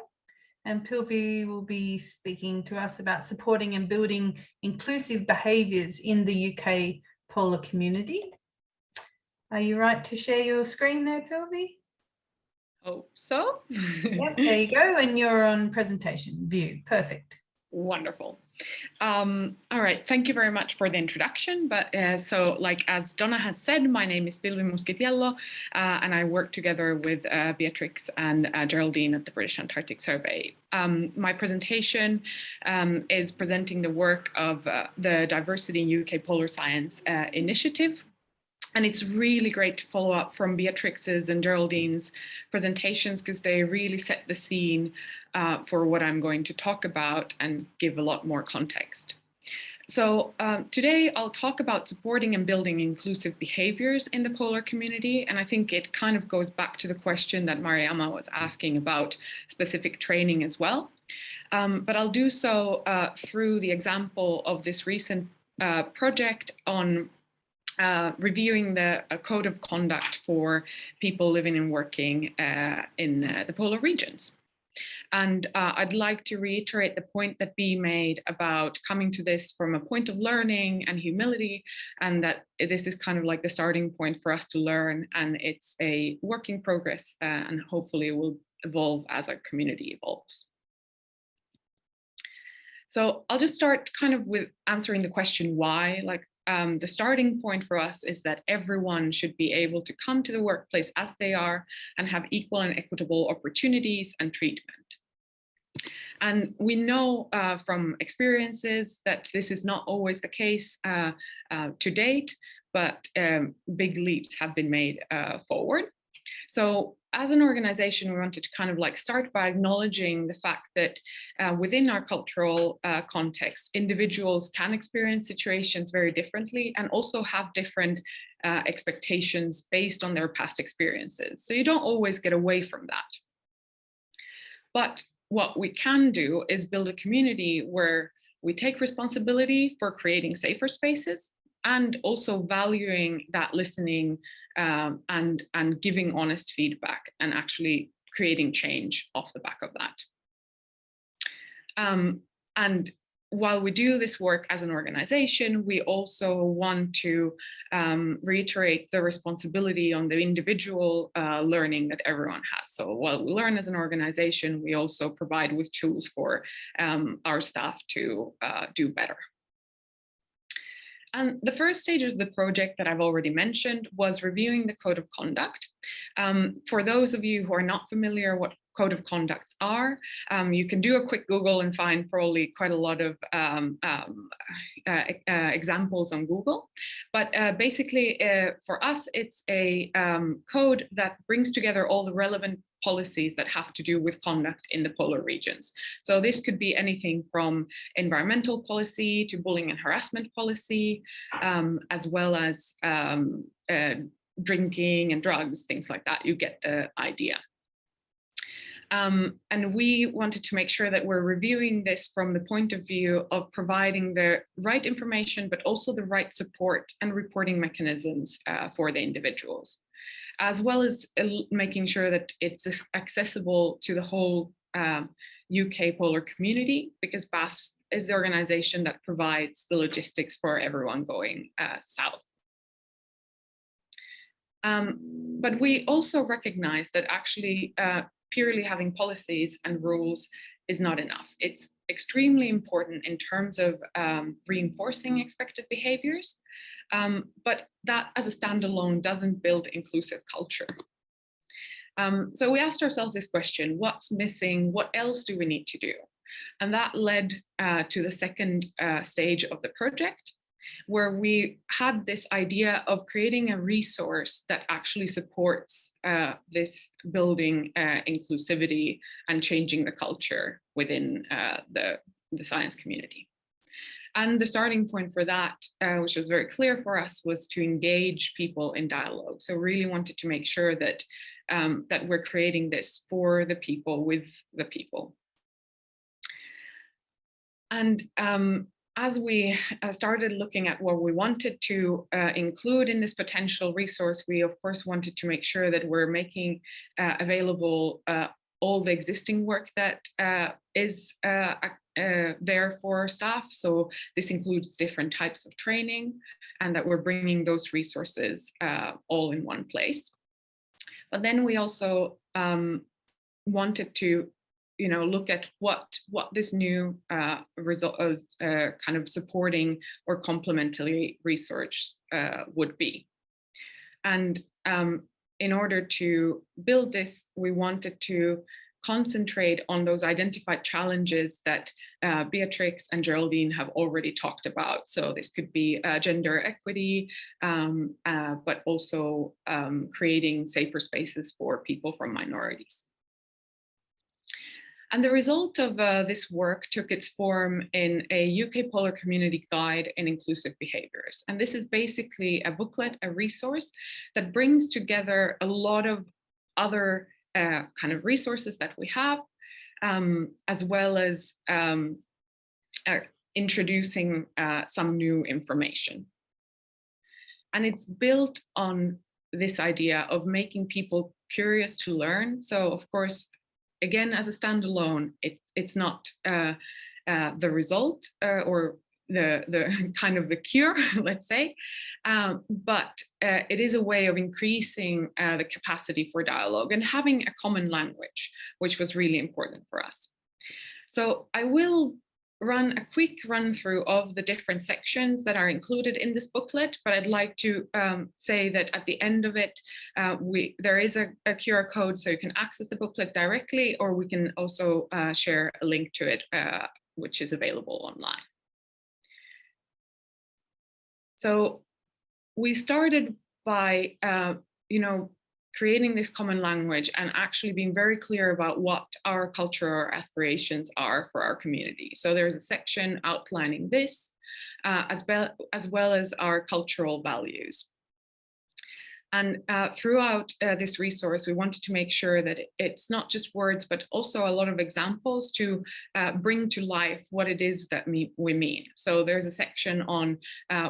And Pilvi will be speaking to us about supporting and building inclusive behaviours in the UK polar community. Are you right to share your screen there, Pilvi? Oh, so? Yep, there you go. And you're on presentation view. Perfect. Wonderful. All right, thank you very much for the introduction. But so like as Donna has said, my name is Pilvi Muscatello, and I work together with Beatrix and Geraldine at the British Antarctic Survey. My presentation is presenting the work of the Diversity in UK Polar Science initiative. And it's really great to follow up from Beatrix's and Geraldine's presentations, because they really set the scene for what I'm going to talk about and give a lot more context. So today I'll talk about supporting and building inclusive behaviors in the polar community. And I think it kind of goes back to the question that Mariama was asking about specific training as well. But I'll do so through the example of this recent project on reviewing the code of conduct for people living and working in the polar regions. And I'd like to reiterate the point that Bea made about coming to this from a point of learning and humility, and that this is kind of like the starting point for us to learn, and it's a work in progress, and hopefully it will evolve as our community evolves. So I'll just start kind of with answering the question why. Like the starting point for us is that everyone should be able to come to the workplace as they are and have equal and equitable opportunities and treatment. And we know from experiences that this is not always the case to date, but big leaps have been made forward. So as an organization, we wanted to kind of like start by acknowledging the fact that within our cultural context, individuals can experience situations very differently and also have different expectations based on their past experiences. So you don't always get away from that. But what we can do is build a community where we take responsibility for creating safer spaces and also valuing that listening and giving honest feedback and actually creating change off the back of that. And while we do this work as an organization, we also want to reiterate the responsibility on the individual learning that everyone has. So while we learn as an organization, we also provide with tools for our staff to do better. And the first stage of the project that I've already mentioned was reviewing the code of conduct. For those of you who are not familiar what code of conducts are, you can do a quick Google and find probably quite a lot of examples on Google. But basically, for us, it's a code that brings together all the relevant policies that have to do with conduct in the polar regions. So this could be anything from environmental policy to bullying and harassment policy, as well as drinking and drugs, things like that. You get the idea. And we wanted to make sure that we're reviewing this from the point of view of providing the right information, but also the right support and reporting mechanisms for the individuals, as well as making sure that it's accessible to the whole UK polar community, because BAS is the organization that provides the logistics for everyone going south. But we also recognize that actually purely having policies and rules is not enough. It's extremely important in terms of reinforcing expected behaviors, but that as a standalone doesn't build inclusive culture. So we asked ourselves this question: what's missing? What else do we need to do? And that led to the second stage of the project, where we had this idea of creating a resource that actually supports this building inclusivity and changing the culture within the science community. And the starting point for that, which was very clear for us, was to engage people in dialogue. So really wanted to make sure that, that we're creating this for the people, with the people. And as we started looking at what we wanted to include in this potential resource, we of course wanted to make sure that we're making available all the existing work that is there for staff. So this includes different types of training, and that we're bringing those resources all in one place. But then we also wanted to look at what this new result of kind of supporting or complementary research would be. And in order to build this, we wanted to concentrate on those identified challenges that Beatrix and Geraldine have already talked about. So this could be gender equity, but also creating safer spaces for people from minorities. And the result of this work took its form in a UK Polar Community Guide in Inclusive Behaviours. And this is basically a booklet, a resource that brings together a lot of other kind of resources that we have, as well as introducing some new information. And it's built on this idea of making people curious to learn. So of course, again, as a standalone, it's not the result or the kind of the cure, let's say, but it is a way of increasing the capacity for dialogue and having a common language, which was really important for us. So I will run a quick run through of the different sections that are included in this booklet, but I'd like to say that at the end of it, there is a QR code so you can access the booklet directly, or we can also share a link to it, which is available online. So we started by, creating this common language and actually being very clear about what our cultural aspirations are for our community. So there's a section outlining this, as well as our cultural values. And throughout this resource, we wanted to make sure that it's not just words, but also a lot of examples to bring to life what it is that we mean. So there's a section on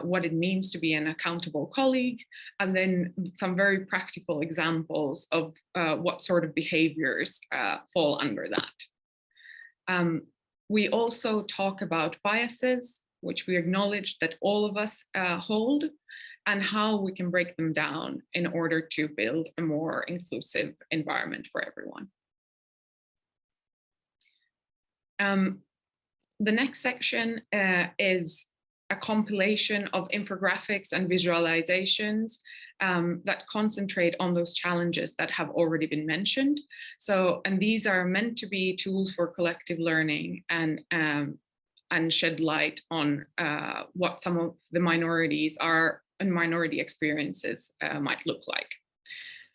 what it means to be an accountable colleague, and then some very practical examples of what sort of behaviors fall under that. We also talk about biases, which we acknowledge that all of us hold, and how we can break them down in order to build a more inclusive environment for everyone. The next section is a compilation of infographics and visualizations that concentrate on those challenges that have already been mentioned. So, and these are meant to be tools for collective learning and shed light on what some of the minorities are and minority experiences might look like.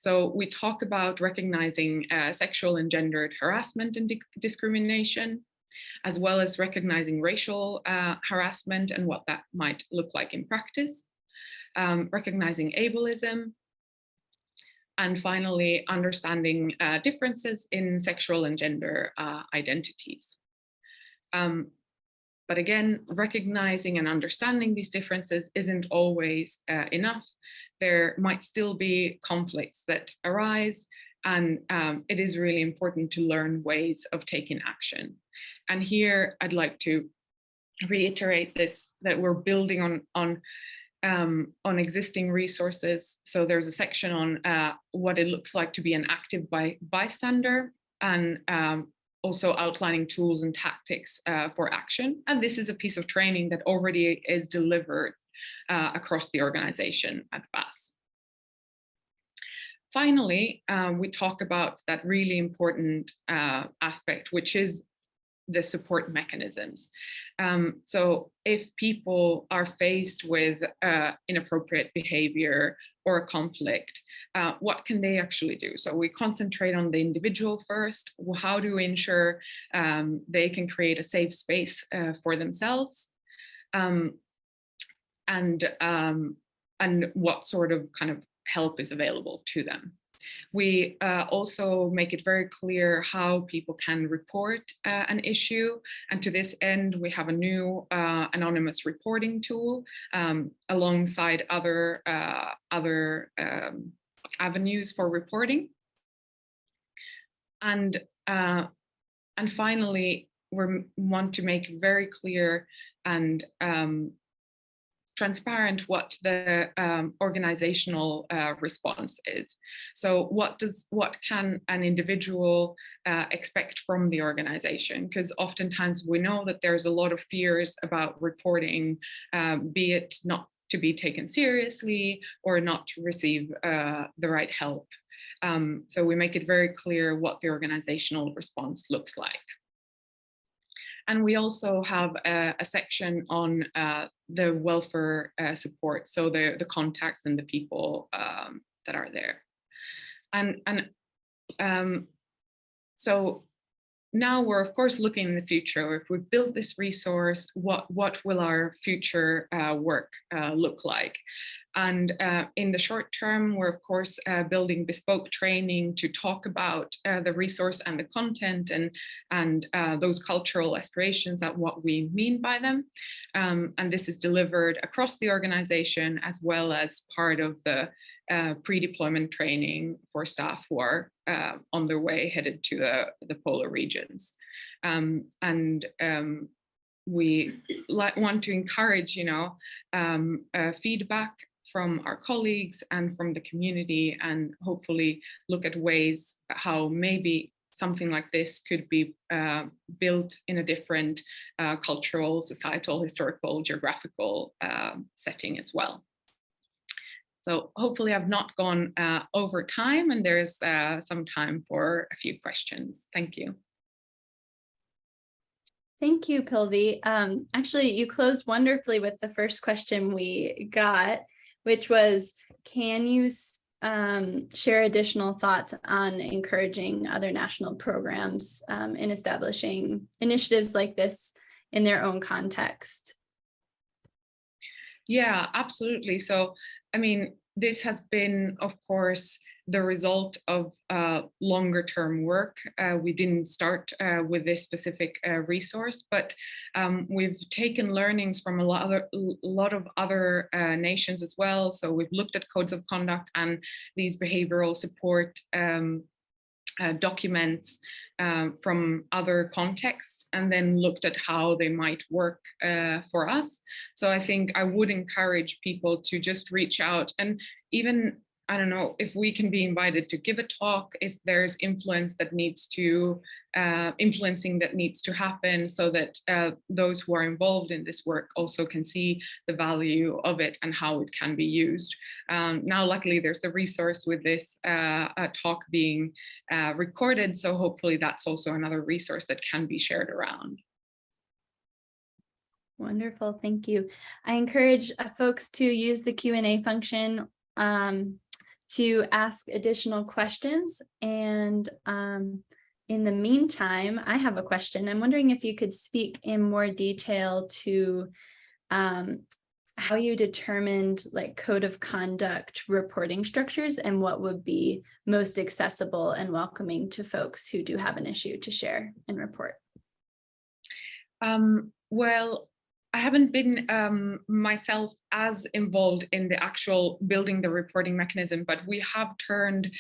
So we talk about recognizing sexual and gendered harassment and discrimination, as well as recognizing racial harassment and what that might look like in practice, recognizing ableism, and finally, understanding differences in sexual and gender identities. But again, recognizing and understanding these differences isn't always enough. There might still be conflicts that arise, and it is really important to learn ways of taking action. And here I'd like to reiterate this, that we're building on existing resources. So there's a section on what it looks like to be an active bystander, and also outlining tools and tactics for action. And this is a piece of training that already is delivered across the organization at BAS. Finally, we talk about that really important aspect, which is the support mechanisms. So if people are faced with inappropriate behavior or a conflict, what can they actually do? So we concentrate on the individual first. How do we ensure they can create a safe space for themselves? And what sort of kind of help is available to them. We also make it very clear how people can report an issue. And to this end, we have a new anonymous reporting tool alongside other avenues for reporting. And finally, we want to make very clear and transparent what the organizational response is. So what can an individual expect from the organization? Because oftentimes we know that there's a lot of fears about reporting, be it not to be taken seriously or not to receive the right help. So we make it very clear what the organizational response looks like. And we also have a section on the welfare support, so the contacts and the people that are there. So now we're of course looking in the future. If we build this resource, what will our future work look like? And in the short term, we're of course building bespoke training to talk about the resource and the content and those cultural aspirations at what we mean by them. And this is delivered across the organization as well as part of the pre-deployment training for staff who are on their way headed to the polar regions. We want to encourage, feedback from our colleagues and from the community, and hopefully look at ways how maybe something like this could be built in a different cultural, societal, historical, geographical setting as well. So hopefully I've not gone over time, and there's some time for a few questions. Thank you. Thank you, Pilvi. Actually, you closed wonderfully with the first question we got, which was, can you share additional thoughts on encouraging other national programs in establishing initiatives like this in their own context? Yeah, absolutely. So, I mean, this has been, of course, the result of longer term work. We didn't start with this specific resource, but we've taken learnings from a lot of other nations as well. So we've looked at codes of conduct and these behavioral support documents from other contexts, and then looked at how they might work for us. So I think I would encourage people to just reach out, and even, I don't know, if we can be invited to give a talk, if there's influencing that needs to happen, so that those who are involved in this work also can see the value of it and how it can be used. Now, luckily, there's a resource with this talk being recorded, so hopefully that's also another resource that can be shared around. Wonderful, thank you. I encourage folks to use the Q&A function to ask additional questions. And in the meantime, I have a question. I'm wondering if you could speak in more detail to how you determined like code of conduct reporting structures and what would be most accessible and welcoming to folks who do have an issue to share and report. Well, I haven't been myself as involved in the actual building the reporting mechanism, but we have turned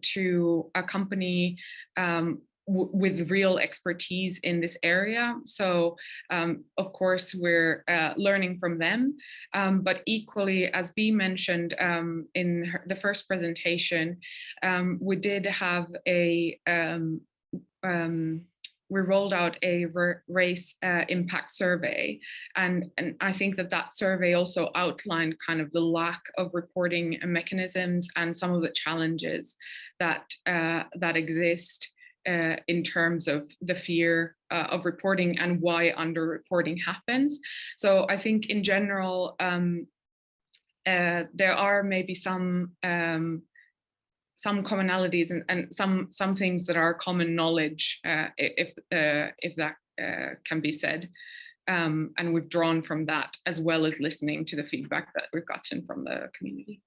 to a company with real expertise in this area. So of course, we're learning from them, but equally, as Bea mentioned in the first presentation, we did have we rolled out a race impact survey. And I think that survey also outlined kind of the lack of reporting mechanisms and some of the challenges that exist in terms of the fear of reporting and why underreporting happens. So I think in general, there are maybe some commonalities and some things that are common knowledge, if that can be said. And we've drawn from that, as well as listening to the feedback that we've gotten from the community.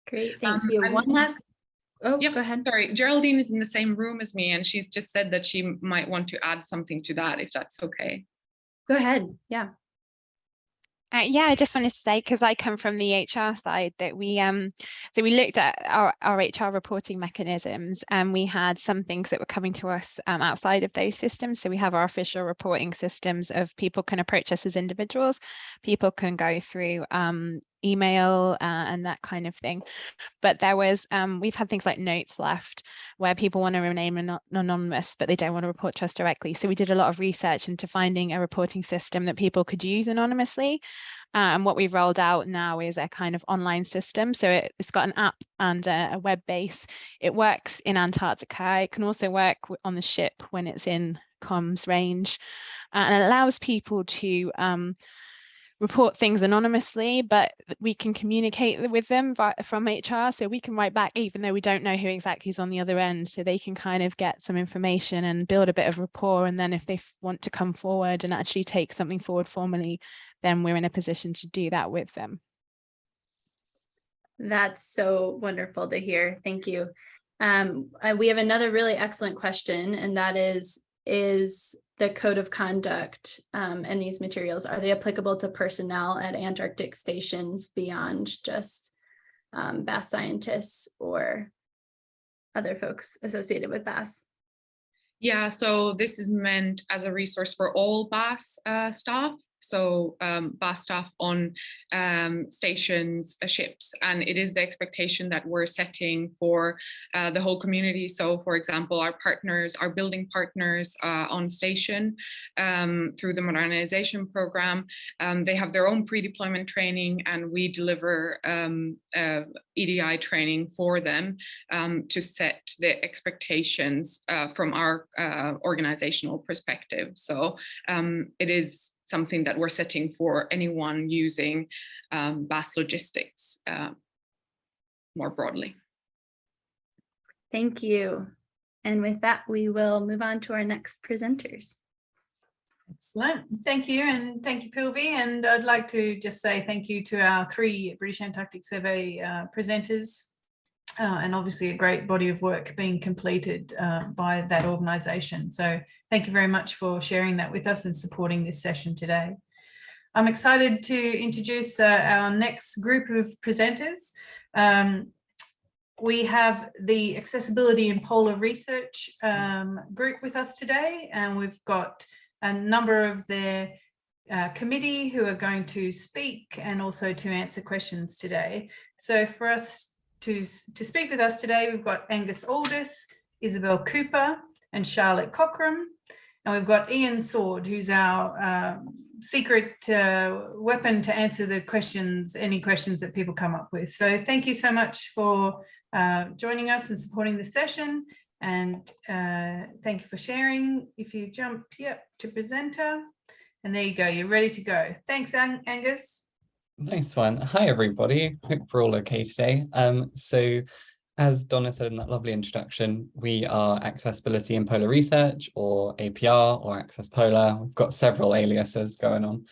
Great, thanks. We have one last, yep, go ahead. Sorry, Geraldine is in the same room as me, and she's just said that she might want to add something to that, if that's okay. Go ahead, yeah. Yeah, I just wanted to say, because I come from the HR side, that we looked at our HR reporting mechanisms, and we had some things that were coming to us outside of those systems. So we have our official reporting systems of people can approach us as individuals, people can go through email and that kind of thing. But there was we've had things like notes left where people want to remain anonymous, but they don't want to report to us directly. So we did a lot of research into finding a reporting system that people could use anonymously. And what we've rolled out now is a kind of online system. So it's got an app and a web base. It works in Antarctica. It can also work on the ship when it's in comms range, and it allows people to report things anonymously, but we can communicate with them from HR, so we can write back even though we don't know who exactly is on the other end, so they can kind of get some information and build a bit of rapport, and then if they want to come forward and actually take something forward formally, then we're in a position to do that with them. That's so wonderful to hear. Thank you. We have another really excellent question, and that is the code of conduct and these materials, are they applicable to personnel at Antarctic stations beyond just BAS scientists or other folks associated with BAS? Yeah, so this is meant as a resource for all BAS staff. So BAS staff on stations, ships, and it is the expectation that we're setting for the whole community. So for example, our partners, our building partners on station through the modernization program, they have their own pre-deployment training, and we deliver EDI training for them to set the expectations from our organizational perspective. So it is something that we're setting for anyone using BAS logistics more broadly. Thank you. And with that, we will move on to our next presenters. Excellent. Thank you. And thank you, Pilvi. And I'd like to just say thank you to our 3 British Antarctic Survey presenters. And obviously a great body of work being completed by that organisation. So thank you very much for sharing that with us and supporting this session today. I'm excited to introduce our next group of presenters. We have the Accessibility and Polar Research group with us today, and we've got a number of their committee who are going to speak and also to answer questions today. So for us to speak with us today, we've got Angus Aldis, Isabel Cooper, and Charlotte Cockram. And we've got Ian Sword, who's our secret weapon to answer the questions, any questions that people come up with. So thank you so much for joining us and supporting the session. And thank you for sharing. If you jump to presenter, and there you go, you're ready to go. Thanks, Angus. Nice one. Hi, everybody. Hope we're all okay today. So as Donna said in that lovely introduction, we are Accessibility and Polar Research, or APR, or Access Polar. We've got several aliases going on,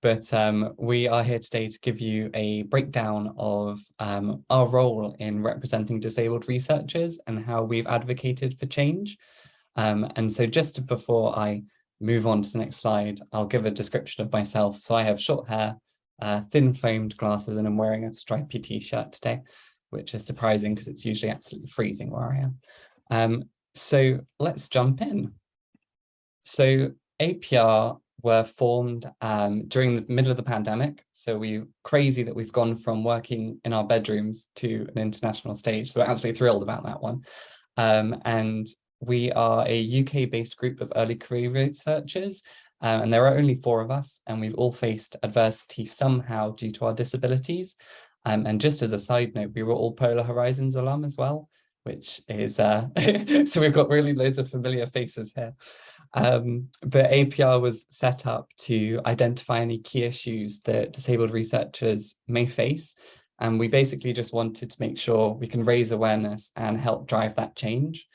but we are here today to give you a breakdown of our role in representing disabled researchers and how we've advocated for change. And so just before I move on to the next slide, I'll give a description of myself. So I have short hair, thin framed glasses, and I'm wearing a stripy t-shirt today, which is surprising because it's usually absolutely freezing where I am. So let's jump in. So APR were formed during the middle of the pandemic. So we're crazy that we've gone from working in our bedrooms to an international stage. So we're absolutely thrilled about that one. And we are a UK-based group of early career researchers. And there are only 4 of us, and we've all faced adversity somehow due to our disabilities. And just as a side note, we were all Polar Horizons alum as well, which is, so we've got really loads of familiar faces here. But APR was set up to identify any key issues that disabled researchers may face. And we basically just wanted to make sure we can raise awareness and help drive that change.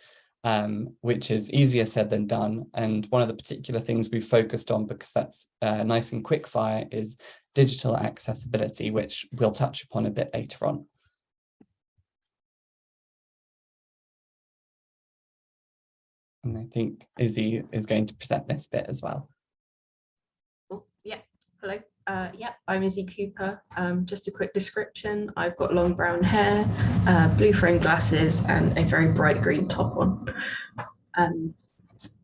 Which is easier said than done. And one of the particular things we've focused on, because that's nice and quick fire, is digital accessibility, which we'll touch upon a bit later on. And I think Izzy is going to present this bit as well. Oh, yeah, hello. Yeah, I'm Izzy Cooper. Just a quick description. I've got long brown hair, blue framed glasses, and a very bright green top on.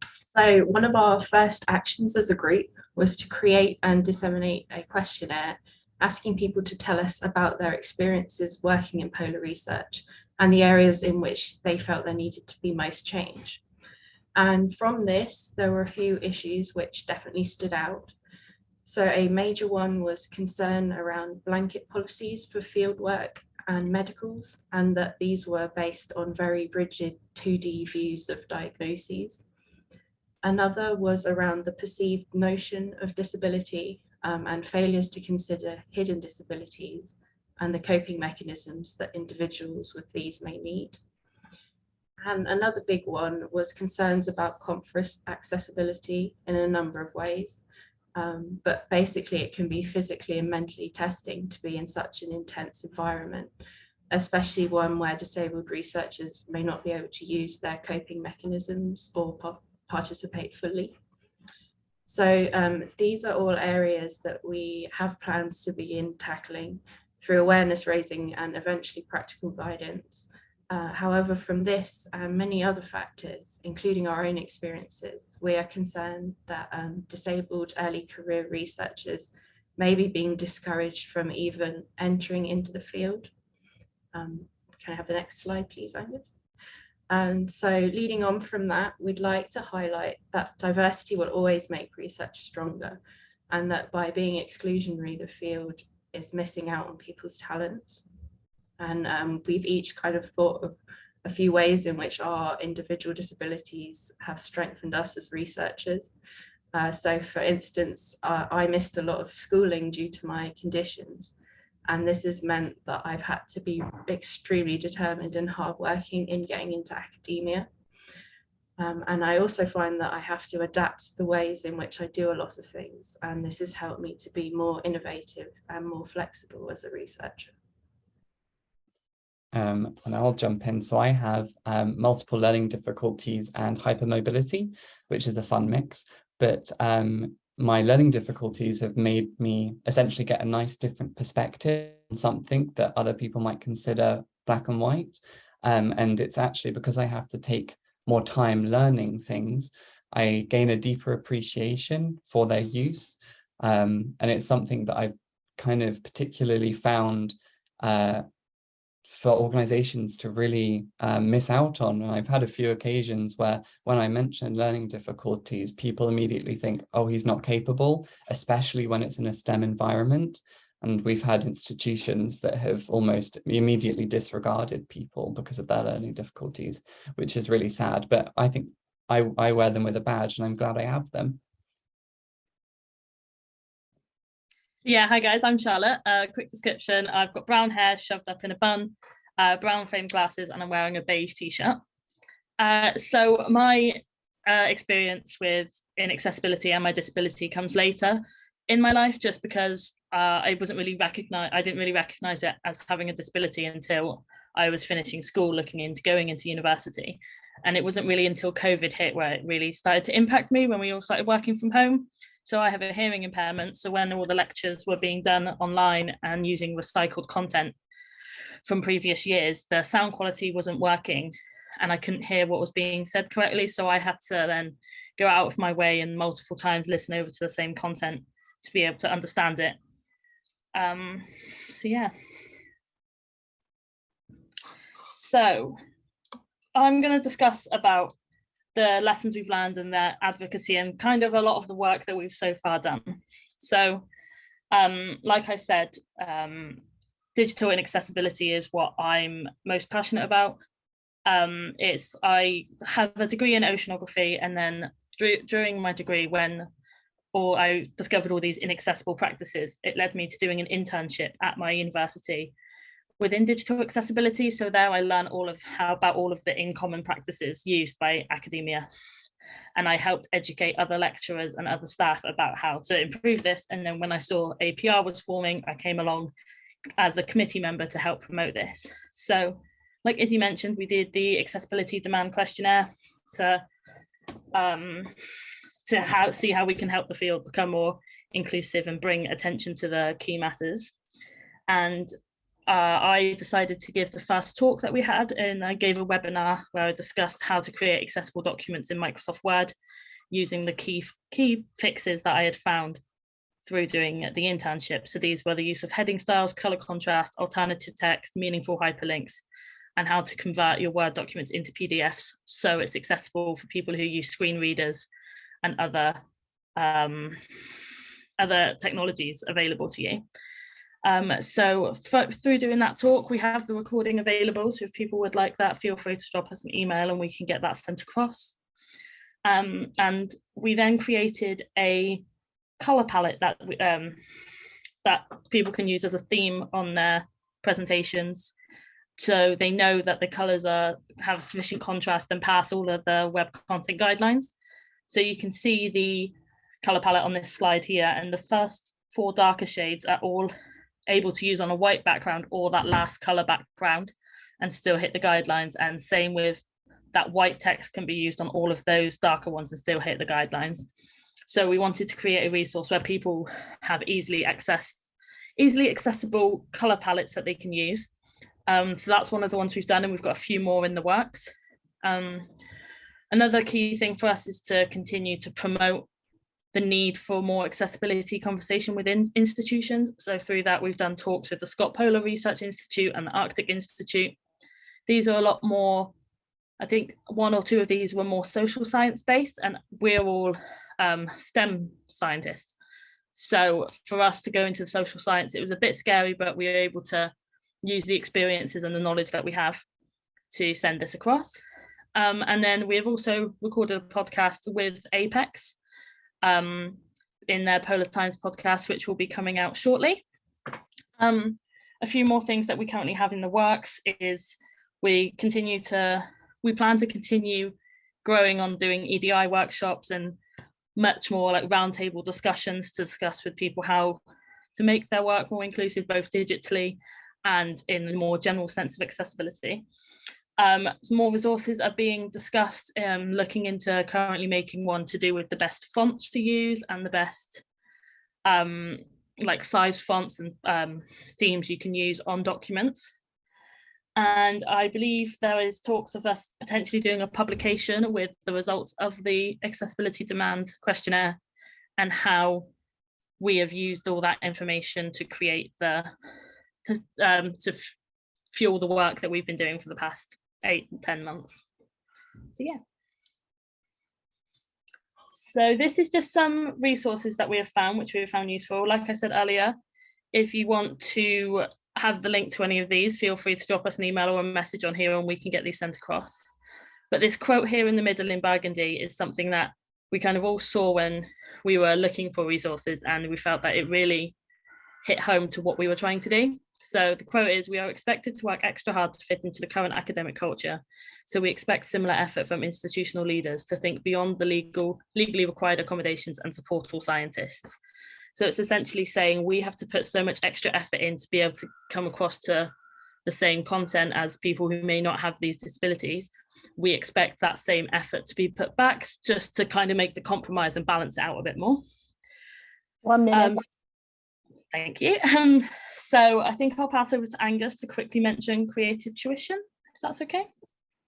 So one of our first actions as a group was to create and disseminate a questionnaire asking people to tell us about their experiences working in polar research and the areas in which they felt there needed to be most change. And from this, there were a few issues which definitely stood out. So a major one was concern around blanket policies for fieldwork and medicals, and that these were based on very rigid 2D views of diagnoses. Another was around the perceived notion of disability and failures to consider hidden disabilities and the coping mechanisms that individuals with these may need. And another big one was concerns about conference accessibility in a number of ways. But basically it can be physically and mentally testing to be in such an intense environment, especially one where disabled researchers may not be able to use their coping mechanisms or participate fully. So these are all areas that we have plans to begin tackling through awareness raising and eventually practical guidance. However, from this and many other factors, including our own experiences, we are concerned that disabled early career researchers may be being discouraged from even entering into the field. Can I have the next slide, please, Angus? And so leading on from that, we'd like to highlight that diversity will always make research stronger, and that by being exclusionary, the field is missing out on people's talents. And we've each kind of thought of a few ways in which our individual disabilities have strengthened us as researchers. So for instance, I missed a lot of schooling due to my conditions. And this has meant that I've had to be extremely determined and hardworking in getting into academia. And I also find that I have to adapt the ways in which I do a lot of things. And this has helped me to be more innovative and more flexible as a researcher. And I'll jump in. So I have multiple learning difficulties and hypermobility, which is a fun mix. But my learning difficulties have made me essentially get a nice different perspective on something that other people might consider black and white. And it's actually because I have to take more time learning things, I gain a deeper appreciation for their use. And it's something that I've kind of particularly found for organizations to really miss out on. And I've had a few occasions where when I mention learning difficulties, people immediately think, oh, he's not capable, especially when it's in a STEM environment. And we've had institutions that have almost immediately disregarded people because of their learning difficulties, which is really sad. But I think I wear them with a badge and I'm glad I have them. Yeah, hi guys, I'm Charlotte. Quick description, I've got brown hair shoved up in a bun, brown framed glasses, and I'm wearing a beige t-shirt. So my experience with inaccessibility and my disability comes later in my life, just because I didn't really recognize it as having a disability until I was finishing school, looking into going into university. And it wasn't really until COVID hit where it really started to impact me, when we all started working from home. So I have a hearing impairment. So when all the lectures were being done online and using recycled content from previous years, the sound quality wasn't working and I couldn't hear what was being said correctly. So I had to then go out of my way and multiple times listen over to the same content to be able to understand it. So yeah. So I'm going to discuss about the lessons we've learned and their advocacy and kind of a lot of the work that we've so far done. So like I said, digital inaccessibility is what I'm most passionate about. I have a degree in oceanography, and then during my degree, I discovered all these inaccessible practices, it led me to doing an internship at my university within digital accessibility. So there I learned about all of the in common practices used by academia. And I helped educate other lecturers and other staff about how to improve this. And then when I saw APR was forming, I came along as a committee member to help promote this. So like Izzy mentioned, we did the accessibility demand questionnaire to see how we can help the field become more inclusive and bring attention to the key matters. And I decided to give the first talk that we had, and I gave a webinar where I discussed how to create accessible documents in Microsoft Word using the key fixes that I had found through doing the internship. So these were the use of heading styles, color contrast, alternative text, meaningful hyperlinks, and how to convert your Word documents into PDFs so it's accessible for people who use screen readers and other technologies available to you. So through doing that talk, we have the recording available. So if people would like that, feel free to drop us an email and we can get that sent across. And we then created a color palette that that people can use as a theme on their presentations, so they know that the colors have sufficient contrast and pass all of the web content guidelines. So you can see the color palette on this slide here, and the first 4 darker shades are all able to use on a white background or that last color background and still hit the guidelines. And same with that white text can be used on all of those darker ones and still hit the guidelines. So we wanted to create a resource where people have easily accessible color palettes that they can use. So that's one of the ones we've done, and we've got a few more in the works. Another key thing for us is to continue to promote the need for more accessibility conversation within institutions. So through that, we've done talks with the Scott Polar Research Institute and the Arctic Institute. These are a lot more, I think 1 or 2 of these were more social science based, and we're all STEM scientists. So for us to go into the social science, it was a bit scary, but we were able to use the experiences and the knowledge that we have to send this across. And then we have also recorded a podcast with Apex in their Polar Times podcast, which will be coming out shortly. A few more things that we currently have in the works is we plan to continue growing on doing EDI workshops and much more like roundtable discussions to discuss with people how to make their work more inclusive, both digitally and in a more general sense of accessibility. Some more resources are being discussed, looking into currently making one to do with the best fonts to use and the best like size fonts and themes you can use on documents. And I believe there is talks of us potentially doing a publication with the results of the accessibility demand questionnaire and how we have used all that information to create to fuel the work that we've been doing for the past 8 and 10 months. So yeah. So this is just some resources that we have found, which we have found useful. Like I said earlier, if you want to have the link to any of these, feel free to drop us an email or a message on here and we can get these sent across. But this quote here in the middle in burgundy is something that we kind of all saw when we were looking for resources, and we felt that it really hit home to what we were trying to do. So the quote is, "We are expected to work extra hard to fit into the current academic culture. So we expect similar effort from institutional leaders to think beyond the legally required accommodations and support all scientists." So it's essentially saying we have to put so much extra effort in to be able to come across to the same content as people who may not have these disabilities. We expect that same effort to be put back just to kind of make the compromise and balance it out a bit more. 1 minute. Thank you. So I think I'll pass over to Angus to quickly mention creative tuition, if that's okay.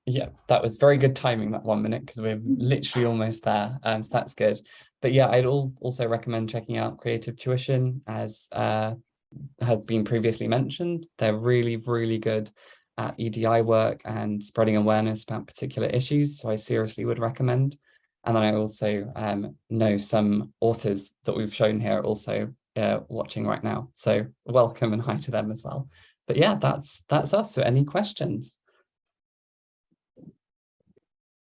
Yeah, that was very good timing, that 1 minute, because we're literally almost there. So that's good. But yeah, I'd also recommend checking out Creative Tuition, as had been previously mentioned. They're really, really good at EDI work and spreading awareness about particular issues. So I seriously would recommend. And then I also know some authors that we've shown here also watching right now. So welcome and hi to them as well. But yeah, that's us. So any questions?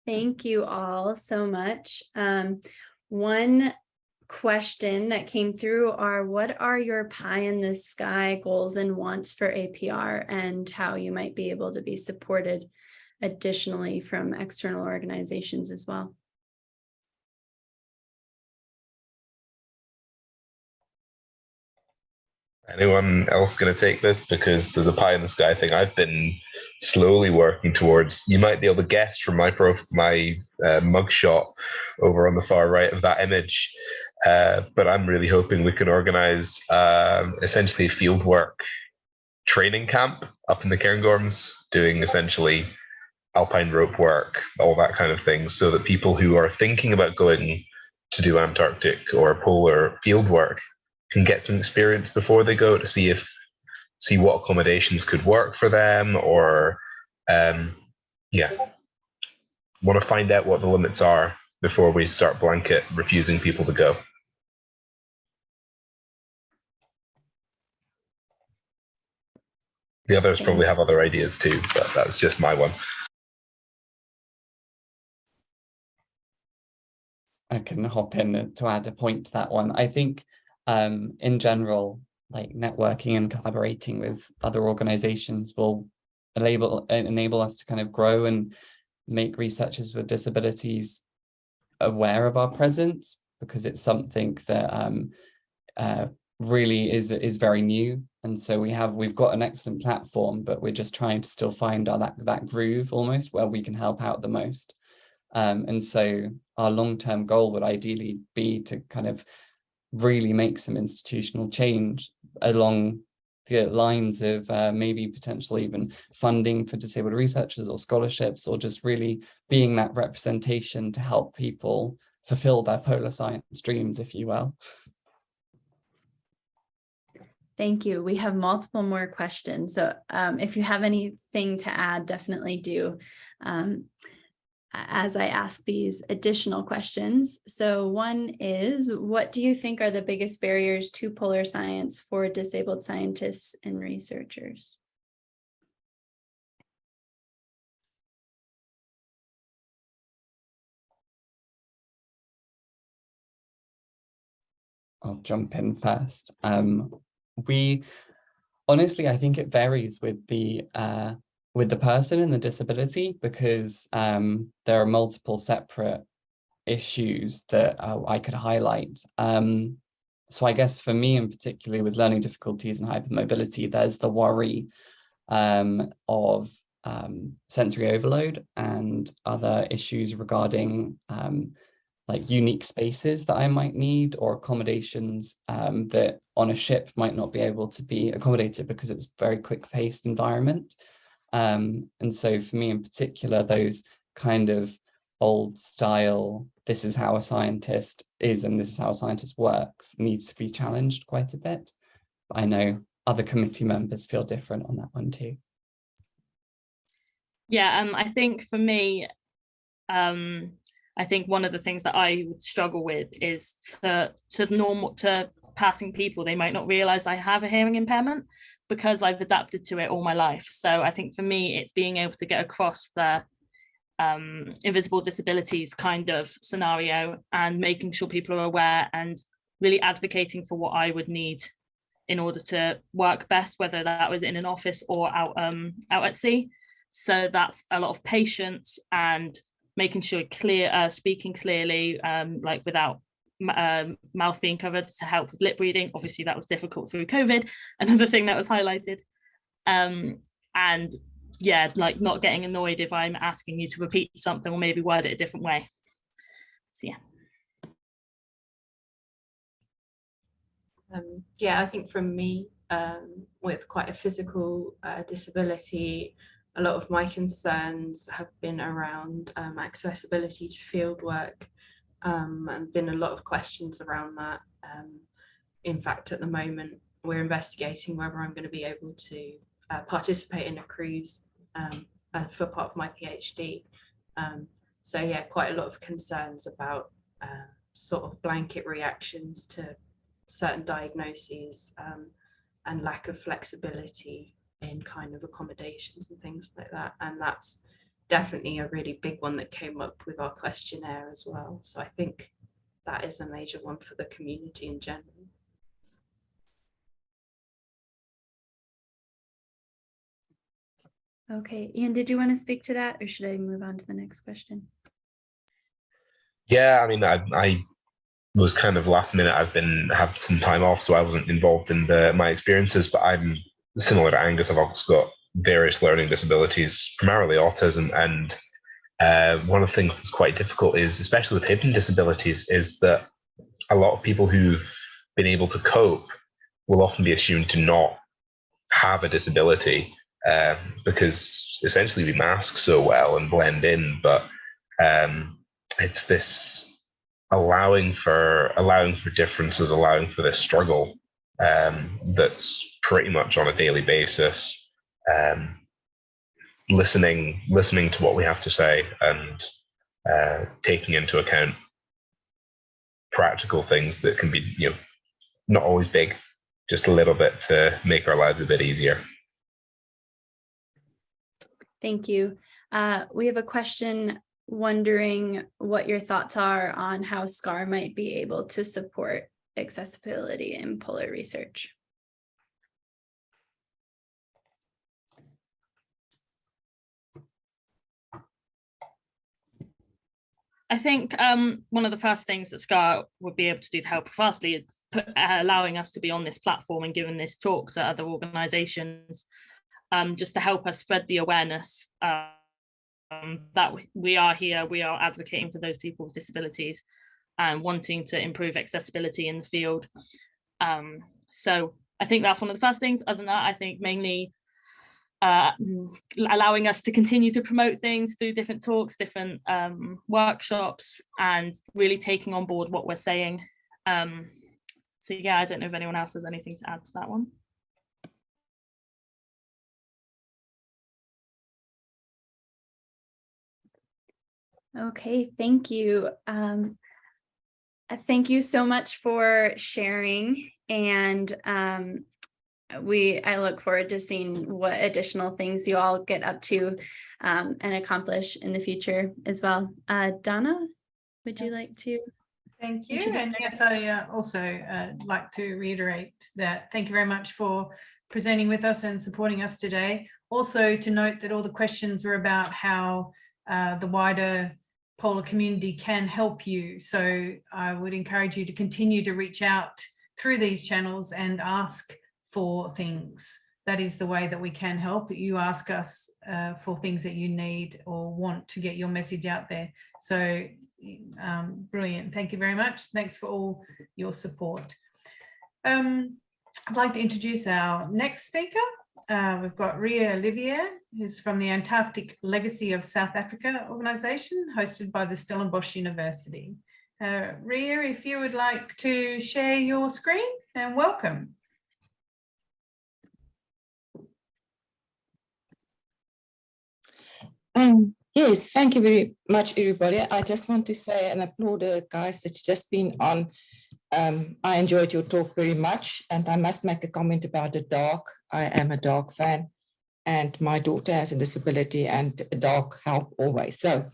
Thank you all so much. One question that came through are, what are your pie in the sky goals and wants for APR, and how you might be able to be supported additionally from external organizations as well? Anyone else going to take this? Because there's a pie in the sky thing I've been slowly working towards. You might be able to guess from my mugshot over on the far right of that image, but I'm really hoping we can organize essentially a fieldwork training camp up in the Cairngorms, doing essentially alpine rope work, all that kind of thing, so that people who are thinking about going to do Antarctic or polar fieldwork can get some experience before they go, to see what accommodations could work for them, or want to find out what the limits are before we start blanket refusing people to go. The others probably have other ideas too, but that's just my one. can hop in to add a point to that one. I think in general, like networking and collaborating with other organizations will enable us to kind of grow and make researchers with disabilities aware of our presence, because it's something that really is very new. And so we've got an excellent platform, but we're just trying to still find that groove almost where we can help out the most. And so our long-term goal would ideally be to kind of really make some institutional change along the lines of maybe potentially even funding for disabled researchers or scholarships, or just really being that representation to help people fulfill their polar science dreams, if you will. Thank you. We have multiple more questions. So if you have anything to add, definitely do as I ask these additional questions. So one is, what do you think are the biggest barriers to polar science for disabled scientists and researchers? I'll jump in first. Honestly, I think it varies with the person and the disability, because there are multiple separate issues that I could highlight. So I guess for me, in particular with learning difficulties and hypermobility, there's the worry of sensory overload and other issues regarding like unique spaces that I might need, or accommodations that on a ship might not be able to be accommodated because it's a very quick-paced environment. And so for me in particular, those kind of old style, this is how a scientist is and this is how a scientist works, needs to be challenged quite a bit. But I know other committee members feel different on that one too. Yeah, I think for me, I think one of the things that I would struggle with is to passing people, they might not realize I have a hearing impairment because I've adapted to it all my life. So I think for me, it's being able to get across the invisible disabilities kind of scenario and making sure people are aware and really advocating for what I would need in order to work best, whether that was in an office or out at sea. So that's a lot of patience and making sure speaking clearly, like without mouth being covered to help with lip reading. Obviously that was difficult through COVID, another thing that was highlighted. And yeah, like not getting annoyed if I'm asking you to repeat something or maybe word it a different way. So yeah. Yeah, I think from me, with quite a physical disability, a lot of my concerns have been around accessibility to fieldwork, and been a lot of questions around that. In fact, at the moment, we're investigating whether I'm going to be able to participate in a cruise for part of my PhD. So yeah, quite a lot of concerns about sort of blanket reactions to certain diagnoses, and lack of flexibility in kind of accommodations and things like that. And that's definitely a really big one that came up with our questionnaire as well. So I think that is a major one for the community in general. Okay, Ian, did you want to speak to that, or should I move on to the next question? Yeah, I mean, I was kind of last minute. I've had some time off, so I wasn't involved in my experiences, but I'm similar to Angus. I've also got various learning disabilities, primarily autism, and one of the things that's quite difficult is, especially with hidden disabilities, is that a lot of people who've been able to cope will often be assumed to not have a disability, because essentially we mask so well and blend in, but it's this allowing for differences, allowing for this struggle that's pretty much on a daily basis, listening to what we have to say and taking into account practical things that can be, not always big, just a little bit to make our lives a bit easier. Thank you. We have a question. wondering what your thoughts are on how SCAR might be able to support accessibility in polar research. I think one of the first things that SCAR would be able to do to help vastly is allowing us to be on this platform and giving this talk to other organisations, just to help us spread the awareness that we are here, we are advocating for those people with disabilities and wanting to improve accessibility in the field. So I think that's one of the first things. Other than that, I think mainly allowing us to continue to promote things through different talks, different workshops, and really taking on board what we're saying. So yeah, I don't know if anyone else has anything to add to that one. Okay, thank you. Thank you so much for sharing, and I look forward to seeing what additional things you all get up to and accomplish in the future as well. Donna, would you like to? Thank you. And yes, I also like to reiterate that thank you very much for presenting with us and supporting us today. Also to note that all the questions were about how the wider polar community can help you. So I would encourage you to continue to reach out through these channels and ask for things. That is the way that we can help. You ask us for things that you need or want to get your message out there. So brilliant. Thank you very much. Thanks for all your support. I'd like to introduce our next speaker. We've got Ria Olivier, who's from the Antarctic Legacy of South Africa organisation, hosted by the Stellenbosch University. Ria, if you would like to share your screen, and welcome. Yes, thank you very much, everybody. I just want to say and applaud the guys that's just been on. I enjoyed your talk very much, and I must make a comment about the dog. I am a dog fan, and my daughter has a disability, and a dog help always. So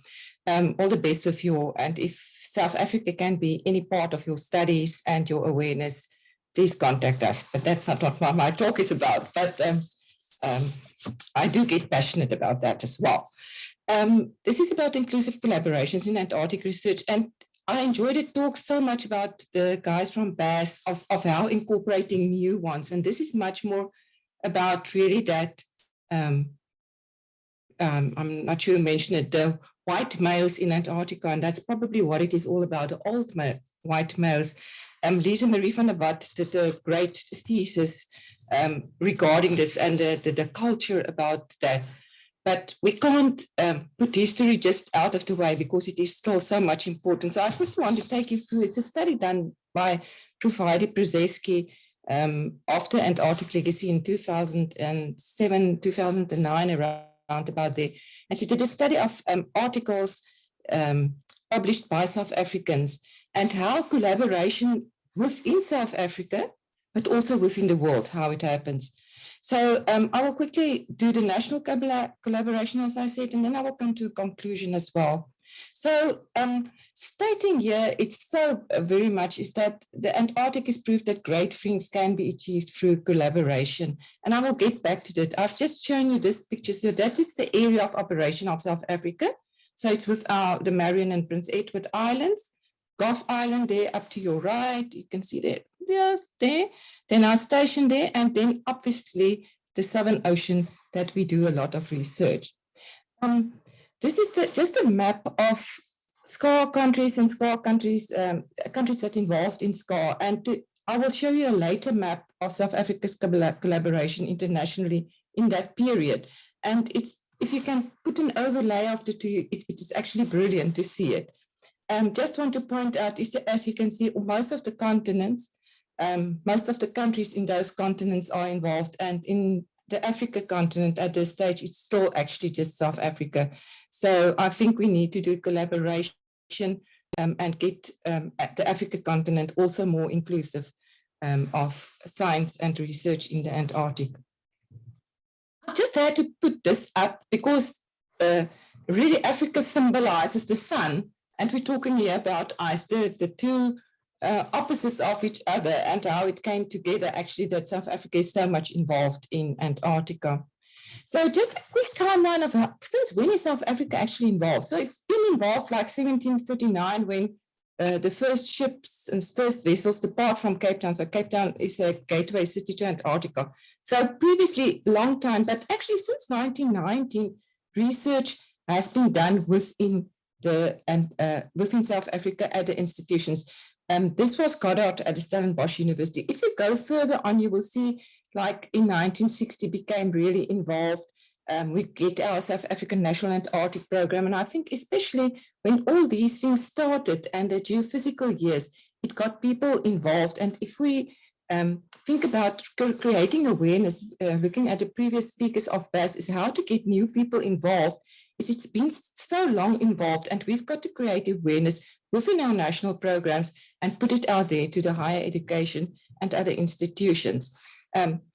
all the best with you. And if South Africa can be any part of your studies and your awareness, please contact us. But that's not what my talk is about. But I do get passionate about that as well. This is about inclusive collaborations in Antarctic research, and I enjoyed the talk so much about the guys from BAS of how incorporating new ones, and this is much more about really that, I'm not sure you mentioned it, the white males in Antarctica, and that's probably what it is all about, the old white males. Lisa Marie van der Walt did a great thesis regarding this and the culture about that. But we can't put history just out of the way because it is still so much important. So I just want to take you through, it's a study done by Badhe after Antarctic Legacy in 2007, 2009, around about there. And she did a study of articles published by South Africans and how collaboration within South Africa, but also within the world, how it happens. So I will quickly do the national collaboration, as I said, and then I will come to a conclusion as well. So stating here, it's so very much is that the Antarctic is proof that great things can be achieved through collaboration. And I will get back to that. I've just shown you this picture. So that is the area of operation of South Africa. So it's with the Marion and Prince Edward Islands, Gough Island there up to your right. You can see that, yes, there. Then our station there, and then obviously the Southern Ocean that we do a lot of research. This is just a map of SCAR countries and SCAR countries, countries that involved in SCAR. And I will show you a later map of South Africa's collaboration internationally in that period. And it's, if you can put an overlay of the two, it is actually brilliant to see it. Just want to point out, as you can see, most of the continents, most of the countries in those continents are involved, and in the Africa continent at this stage, it's still actually just South Africa. So I think we need to do collaboration and get the Africa continent also more inclusive of science and research in the Antarctic. I just had to put this up because really Africa symbolizes the sun, and we're talking here about ice, the two opposites of each other, and how it came together actually that South Africa is so much involved in Antarctica. So just a quick timeline of since when is South Africa actually involved? So it's been involved like 1739 when the first ships and first vessels depart from Cape Town. So Cape Town is a gateway city to Antarctica. So previously, long time, but actually since 1919, research has been done within within South Africa at the institutions. This was Goddard at the Stellenbosch University. If you go further on, you will see like in 1960 became really involved. We get our South African National Antarctic Program. And I think especially when all these things started and the geophysical years, it got people involved. And if we think about creating awareness, looking at the previous speakers of BAS, is how to get new people involved. It's been so long involved, and we've got to create awareness within our national programs and put it out there to the higher education and other institutions.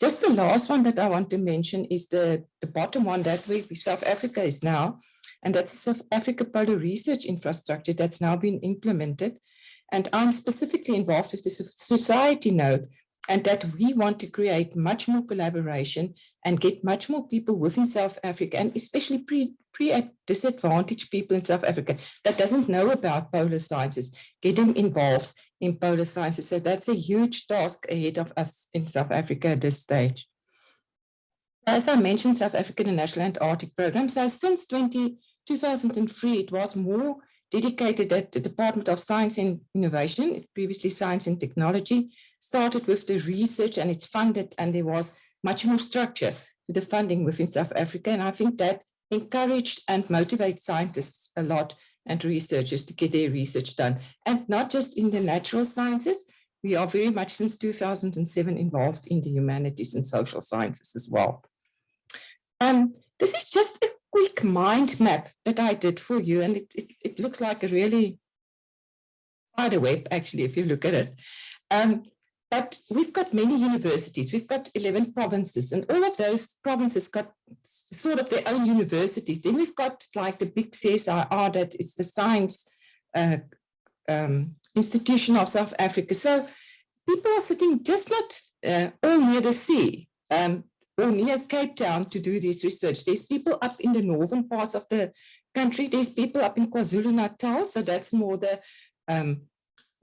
Just the last one that I want to mention is the bottom one. That's where South Africa is now. And that's the South Africa Polar Research Infrastructure that's now been implemented. And I'm specifically involved with the society node, and that we want to create much more collaboration and get much more people within South Africa, and especially disadvantaged people in South Africa that doesn't know about polar sciences, get them involved in polar sciences. So that's a huge task ahead of us in South Africa at this stage. As I mentioned, South Africa, the National Antarctic Program. So since 2003, it was more dedicated at the Department of Science and Innovation, previously Science and Technology, started with the research, and it's funded, and there was much more structure to the funding within South Africa. And I think that encouraged and motivates scientists a lot and researchers to get their research done. And not just in the natural sciences, we are very much since 2007 involved in the humanities and social sciences as well. This is just a quick mind map that I did for you, and it looks like a really spider web, actually, if you look at it. But we've got many universities, we've got 11 provinces, and all of those provinces got sort of their own universities. Then we've got like the big CSIR, that is the Science Institution of South Africa. So people are sitting just not all near the sea or near Cape Town to do this research. There's people up in the northern parts of the country. There's people up in KwaZulu-Natal, so that's more the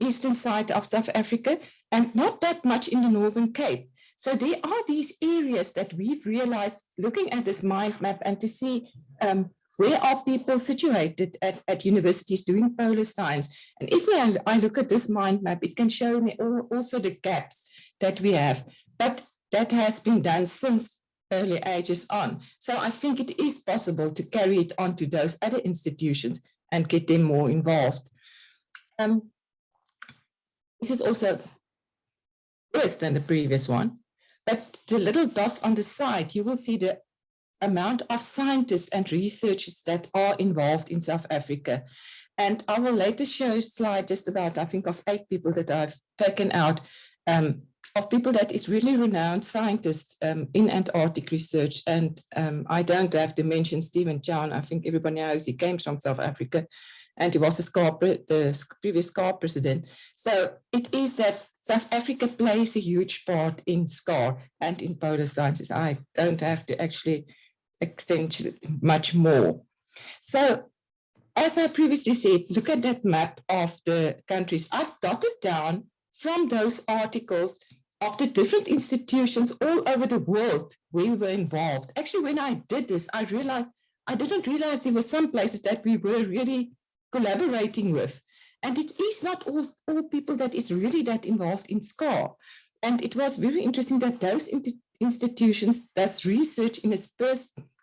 eastern side of South Africa, and not that much in the Northern Cape. So there are these areas that we've realized looking at this mind map and to see where are people situated at universities doing polar science. And if I look at this mind map, it can show me also the gaps that we have. But that has been done since early ages on. So I think it is possible to carry it on to those other institutions and get them more involved. This is also worse than the previous one, but the little dots on the side, you will see the amount of scientists and researchers that are involved in South Africa. And I will later show a slide just about, I think, of 8 people that I've taken out, of people that is really renowned scientists in Antarctic research. And I don't have to mention Stephen Chown. I think everybody knows he came from South Africa, and he was the previous SCAR president. So it is that South Africa plays a huge part in SCAR and in polar sciences. I don't have to actually accentuate much more. So as I previously said, look at that map of the countries. I've dotted down from those articles of the different institutions all over the world where we were involved. Actually, when I did this, I didn't realize there were some places that we were really collaborating with. And it is not all people that is really that involved in SCAR. And it was very interesting that those institutions does research in a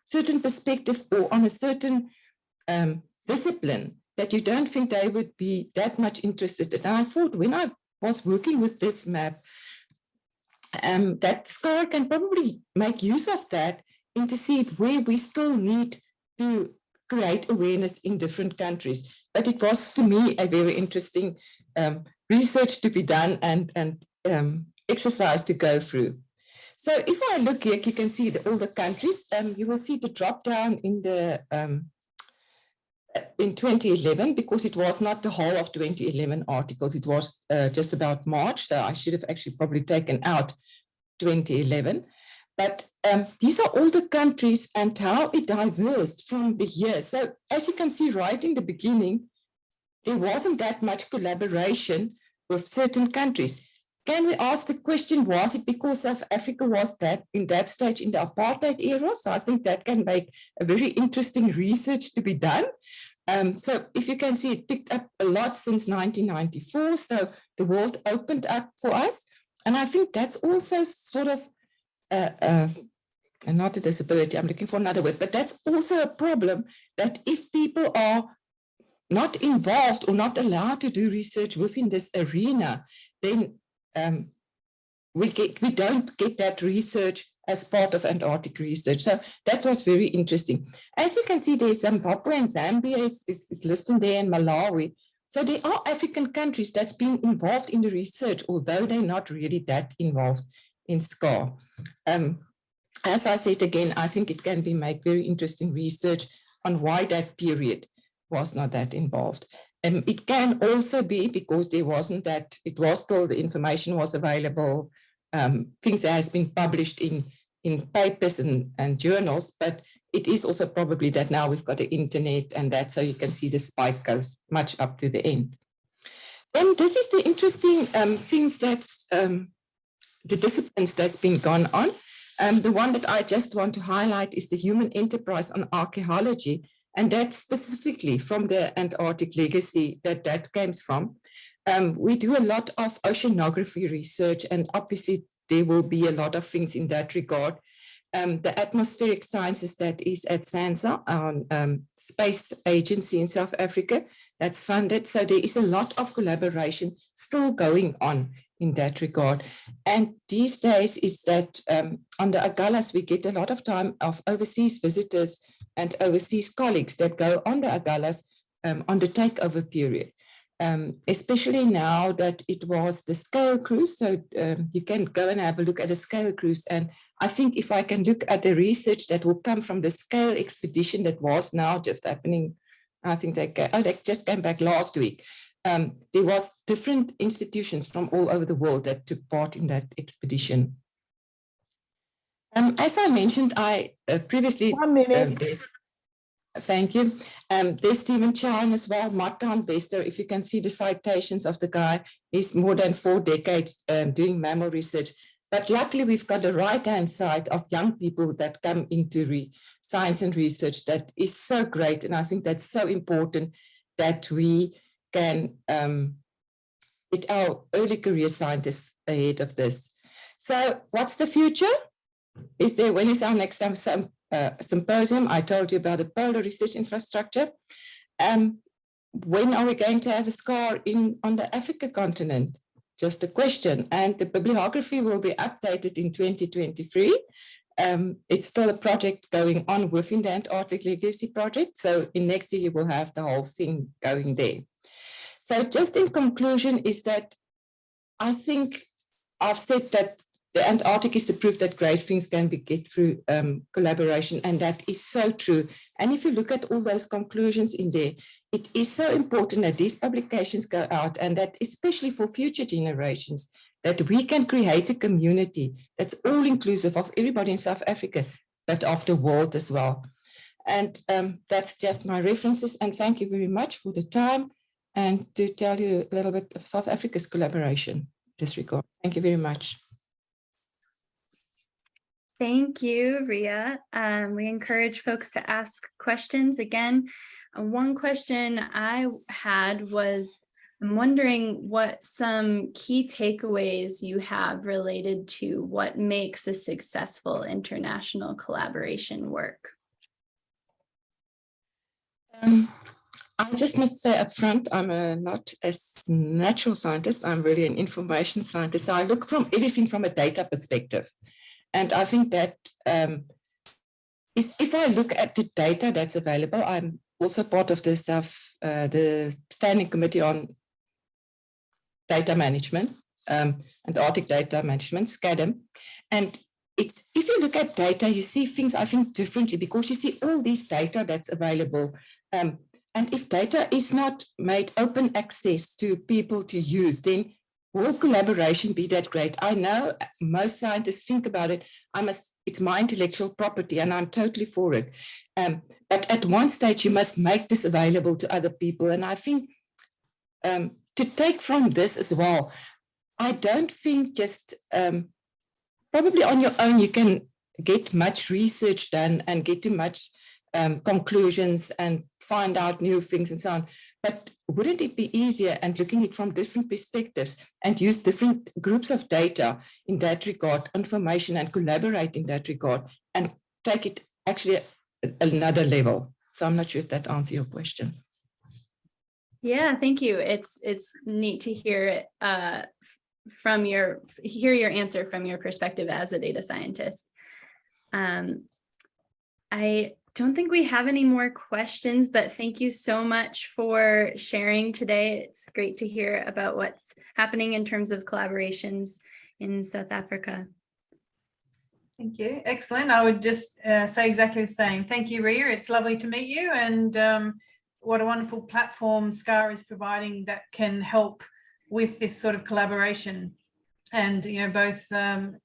certain perspective or on a certain discipline that you don't think they would be that much interested in. And I thought when I was working with this map, that SCAR can probably make use of that and to see where we still need to create awareness in different countries. But it was, to me, a very interesting research to be done and exercise to go through. So if I look here, you can see all the countries. You will see the drop down in the in 2011, because it was not the whole of 2011 articles, it was just about March, so I should have actually probably taken out 2011. But these are all the countries and how it diverged from the year. So as you can see right in the beginning, there wasn't that much collaboration with certain countries. Can we ask the question, was it because South Africa was that in that stage in the apartheid era? So I think that can make a very interesting research to be done. So if you can see, it picked up a lot since 1994. So the world opened up for us. And I think that's also sort of, not a disability, I'm looking for another word, but that's also a problem that if people are not involved or not allowed to do research within this arena, then we don't get that research as part of Antarctic research. So that was very interesting. As you can see, there's Zimbabwe and Zambia is listed there, and Malawi. So there are African countries that's been involved in the research, although they're not really that involved in SCAR. As I said again, I think it can be make very interesting research on why that period was not that involved. It can also be because there wasn't that, it was still, the information was available, things that has been published in papers and journals, but it is also probably that now we've got the internet and that, so you can see the spike goes much up to the end. Then this is the interesting things that's, the disciplines that's been gone on. The one that I just want to highlight is the human enterprise on archaeology, and that's specifically from the Antarctic legacy that comes from. We do a lot of oceanography research, and obviously there will be a lot of things in that regard. The atmospheric sciences that is at SANSA, on space agency in South Africa, that's funded. So there is a lot of collaboration still going on in that regard. And these days is that on the Agallas, we get a lot of time of overseas visitors and overseas colleagues that go on the Agallas on the takeover period. Especially now that it was the scale cruise, so you can go and have a look at the scale cruise. And I think if I can look at the research that will come from the scale expedition that was now just happening, I think they just came back last week. There was different institutions from all over the world that took part in that expedition. As I mentioned, I previously... 1 minute. Thank you. There's Stephen Chow as well, Martin Bester. If you can see the citations of the guy, he's more than 4 decades doing mammal research. But luckily, we've got the right-hand side of young people that come into science and research that is so great. And I think that's so important that we can get our early career scientists ahead of this. So what's the future? When is our next symposium? I told you about the polar research infrastructure. When are we going to have a SCAR on the Africa continent? Just a question. And the bibliography will be updated in 2023. It's still a project going on within the Antarctic Legacy Project. So in next year, you will have the whole thing going there. So just in conclusion is that I think I've said that the Antarctic is the proof that great things can be get through collaboration, and that is so true. And if you look at all those conclusions in there, it is so important that these publications go out, and that especially for future generations, that we can create a community that's all inclusive of everybody in South Africa, but of the world as well. And that's just my references. And thank you very much for the time and to tell you a little bit of South Africa's collaboration in this regard. Thank you very much. Thank you, Ria. We encourage folks to ask questions. Again, one question I had was, I'm wondering what some key takeaways you have related to what makes a successful international collaboration work. I just must say up front, I'm not a natural scientist. I'm really an information scientist. So I look from everything from a data perspective. And I think that if I look at the data that's available, I'm also part of the Standing Committee on Data Management, Antarctic Data Management, SCADM. And if you look at data, you see things, I think, differently, because you see all these data that's available. And if data is not made open access to people to use, then will collaboration be that great? I know most scientists think about it. It's my intellectual property and I'm totally for it. But at one stage, you must make this available to other people. And I think to take from this as well, I don't think just probably on your own, you can get much research done and get to much conclusions and find out new things and so on. But wouldn't it be easier and looking at it from different perspectives and use different groups of data in that regard, information, and collaborate in that regard and take it actually another level? So I'm not sure if that answers your question. Yeah, thank you. It's neat to hear your answer from your perspective as a data scientist. I don't think we have any more questions, but thank you so much for sharing today. It's great to hear about what's happening in terms of collaborations in South Africa. Thank you. Excellent. I would just say exactly the same. Thank you, Ria. It's lovely to meet you, and what a wonderful platform SCAR is providing that can help with this sort of collaboration. And both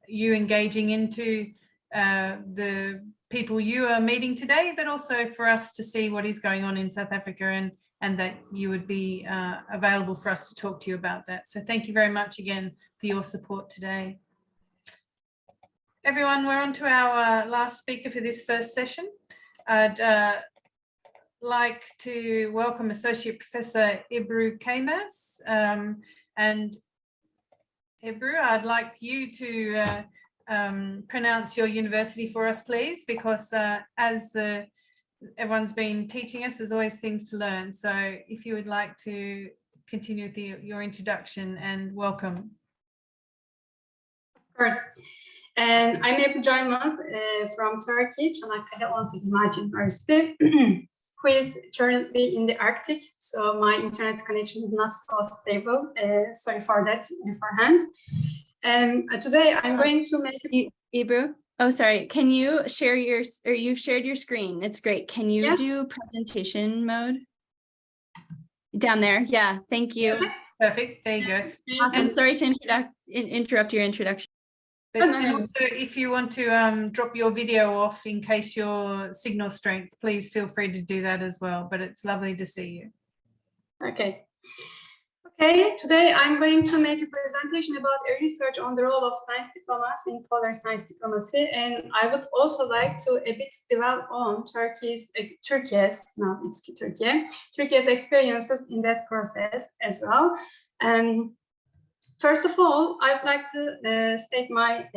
you engaging into the people you are meeting today, but also for us to see what is going on in South Africa, and that you would be available for us to talk to you about that. So thank you very much again for your support today. Everyone, we're on to our last speaker for this first session. I'd like to welcome Associate Professor Ebru Kamas. And Ebru, I'd like you to pronounce your university for us, please, because as everyone's been teaching us, there's always things to learn. So if you would like to continue with your introduction, and welcome. Of course. And I'm Ebru Kamas from Turkey, Çanakkale 18 University, who is currently in the Arctic. So my internet connection is not so stable. Sorry for that beforehand. And today I'm going to make Ebru. Oh, sorry. Can you share you've shared your screen? It's great. Can you do presentation mode? Down there. Yeah. Thank you. Okay. Perfect. There you go. Awesome. Sorry to interrupt your introduction. But and also, if you want to drop your video off in case your signal strength, please feel free to do that as well. But it's lovely to see you. Okay. Okay, today I'm going to make a presentation about a research on the role of science diplomacy in polar science diplomacy, and I would also like to a bit develop on Turkey's experiences in that process as well. And first of all, I'd like to state my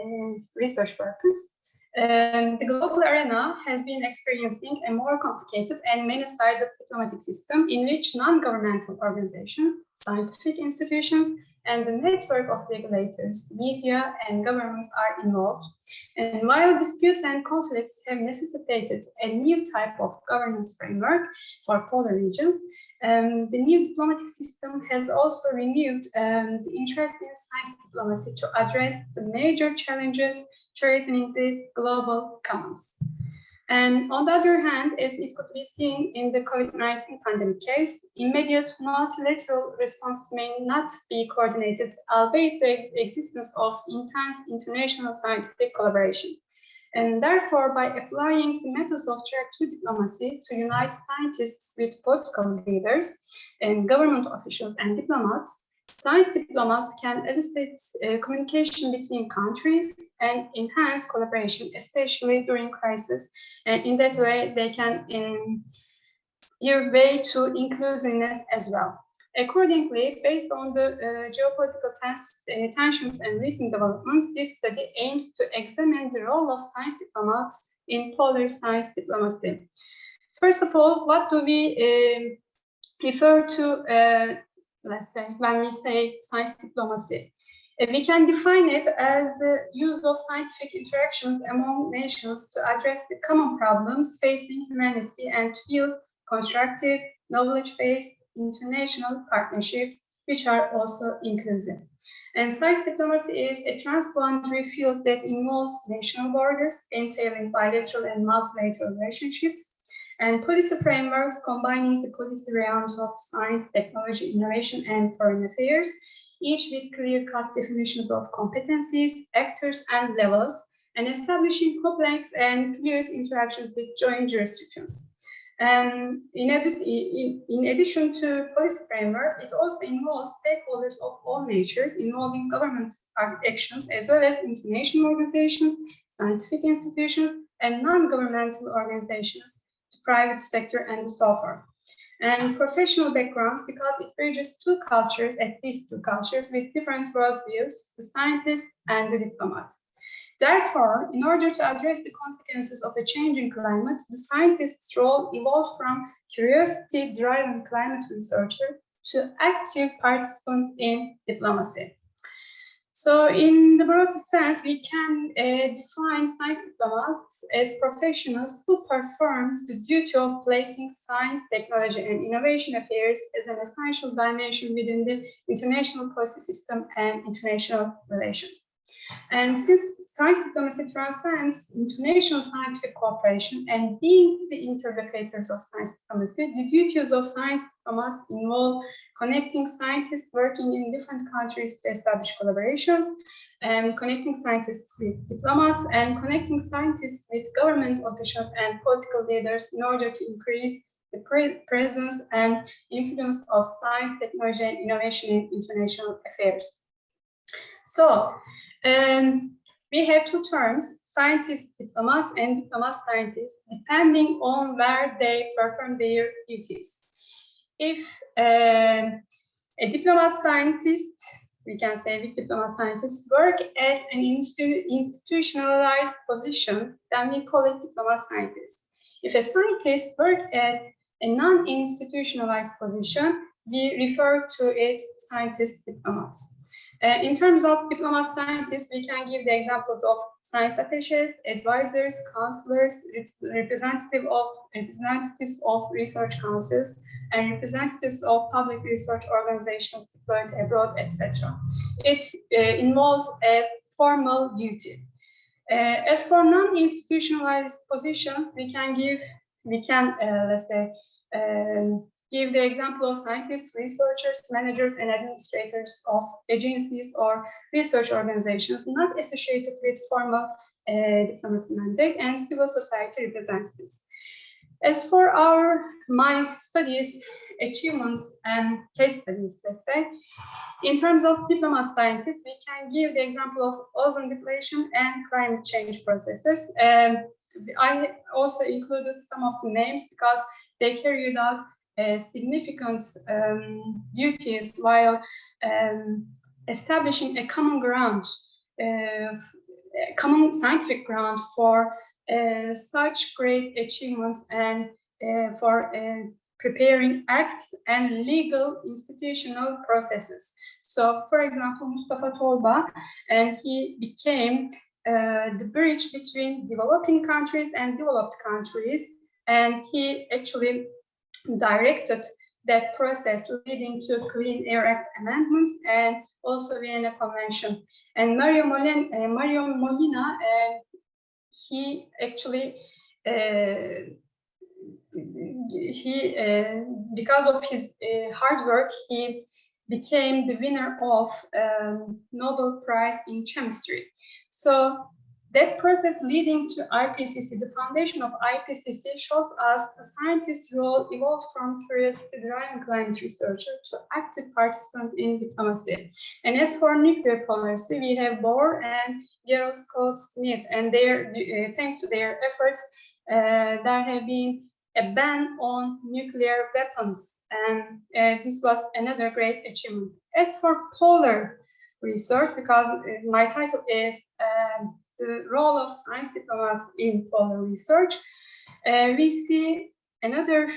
research purpose. The global arena has been experiencing a more complicated and many-sided diplomatic system in which non-governmental organizations, scientific institutions, and the network of regulators, media, and governments are involved. And while disputes and conflicts have necessitated a new type of governance framework for polar regions, the new diplomatic system has also renewed the interest in science diplomacy to address the major challenges threatening the global commons. And on the other hand, as it could be seen in the COVID-19 pandemic case, immediate multilateral response may not be coordinated, albeit the existence of intense international scientific collaboration. And therefore, by applying the methods of Dryak 2 diplomacy to unite scientists with political leaders and government officials and diplomats, science diplomats can elicit communication between countries and enhance collaboration, especially during crisis. And in that way, they can give way to inclusiveness as well. Accordingly, based on the geopolitical tensions and recent developments, this study aims to examine the role of science diplomats in polar science diplomacy. First of all, what do we refer to let's say, when we say science diplomacy? We can define it as the use of scientific interactions among nations to address the common problems facing humanity and to build constructive, knowledge-based international partnerships, which are also inclusive. And science diplomacy is a transboundary field that involves national borders, entailing bilateral and multilateral relationships. and policy frameworks combining the policy realms of science, technology, innovation, and foreign affairs, each with clear-cut definitions of competencies, actors, and levels, and establishing complex and fluid interactions with joint jurisdictions. And in addition to policy framework, it also involves stakeholders of all natures, involving government actions, as well as international organizations, scientific institutions, and non-governmental organizations, the private sector, and so forth. And professional backgrounds, because it bridges two cultures, at least two cultures, with different worldviews, the scientist and the diplomat. Therefore, in order to address the consequences of a changing climate, the scientist's role evolved from curiosity-driven climate researcher to active participant in diplomacy. So in the broadest sense, we can define science diplomats as professionals who perform the duty of placing science, technology, and innovation affairs as an essential dimension within the international policy system and international relations. And since science diplomacy transcends international scientific cooperation and being the interlocutors of science diplomacy, the duties of science diplomats involve connecting scientists working in different countries to establish collaborations, and connecting scientists with diplomats, and connecting scientists with government officials and political leaders in order to increase the presence and influence of science, technology, and innovation in international affairs. So, we have two terms, scientist diplomats and diplomat scientists, depending on where they perform their duties. If a diplomat scientist, we can say with diplomat scientists, work at an institutionalized position, then we call it diplomat scientist. If a scientist work at a non-institutionalized position, we refer to it scientist diplomats. In terms of diplomat scientists, we can give the examples of science attaches, advisors, counselors, representatives of research councils, and representatives of public research organizations deployed abroad, etc. It involves a formal duty. As for non-institutionalized positions, we can give the example of scientists, researchers, managers, and administrators of agencies or research organizations not associated with formal diplomacy mandate, and civil society representatives. As for my studies, achievements, and case studies, let's say, in terms of diplomat scientists, we can give the example of ozone depletion and climate change processes. I also included some of the names because they carried out significant duties while establishing a common ground, common scientific ground for such great achievements and for preparing acts and legal institutional processes. So, for example, Mustafa Tolba, and he became the bridge between developing countries and developed countries, and he actually directed that process leading to Clean Air Act amendments and also Vienna Convention. And Mario Molina, he actually, because of his hard work, he became the winner of Nobel Prize in Chemistry. So that process leading to IPCC, the foundation of IPCC, shows us a scientist's role evolved from curiosity-driven climate researcher to active participant in diplomacy. And as for nuclear policy, we have Bohr and Gerald Smith, and thanks to their efforts, there have been a ban on nuclear weapons, and this was another great achievement. As for polar research, because my title is the role of science diplomats in polar research, we see another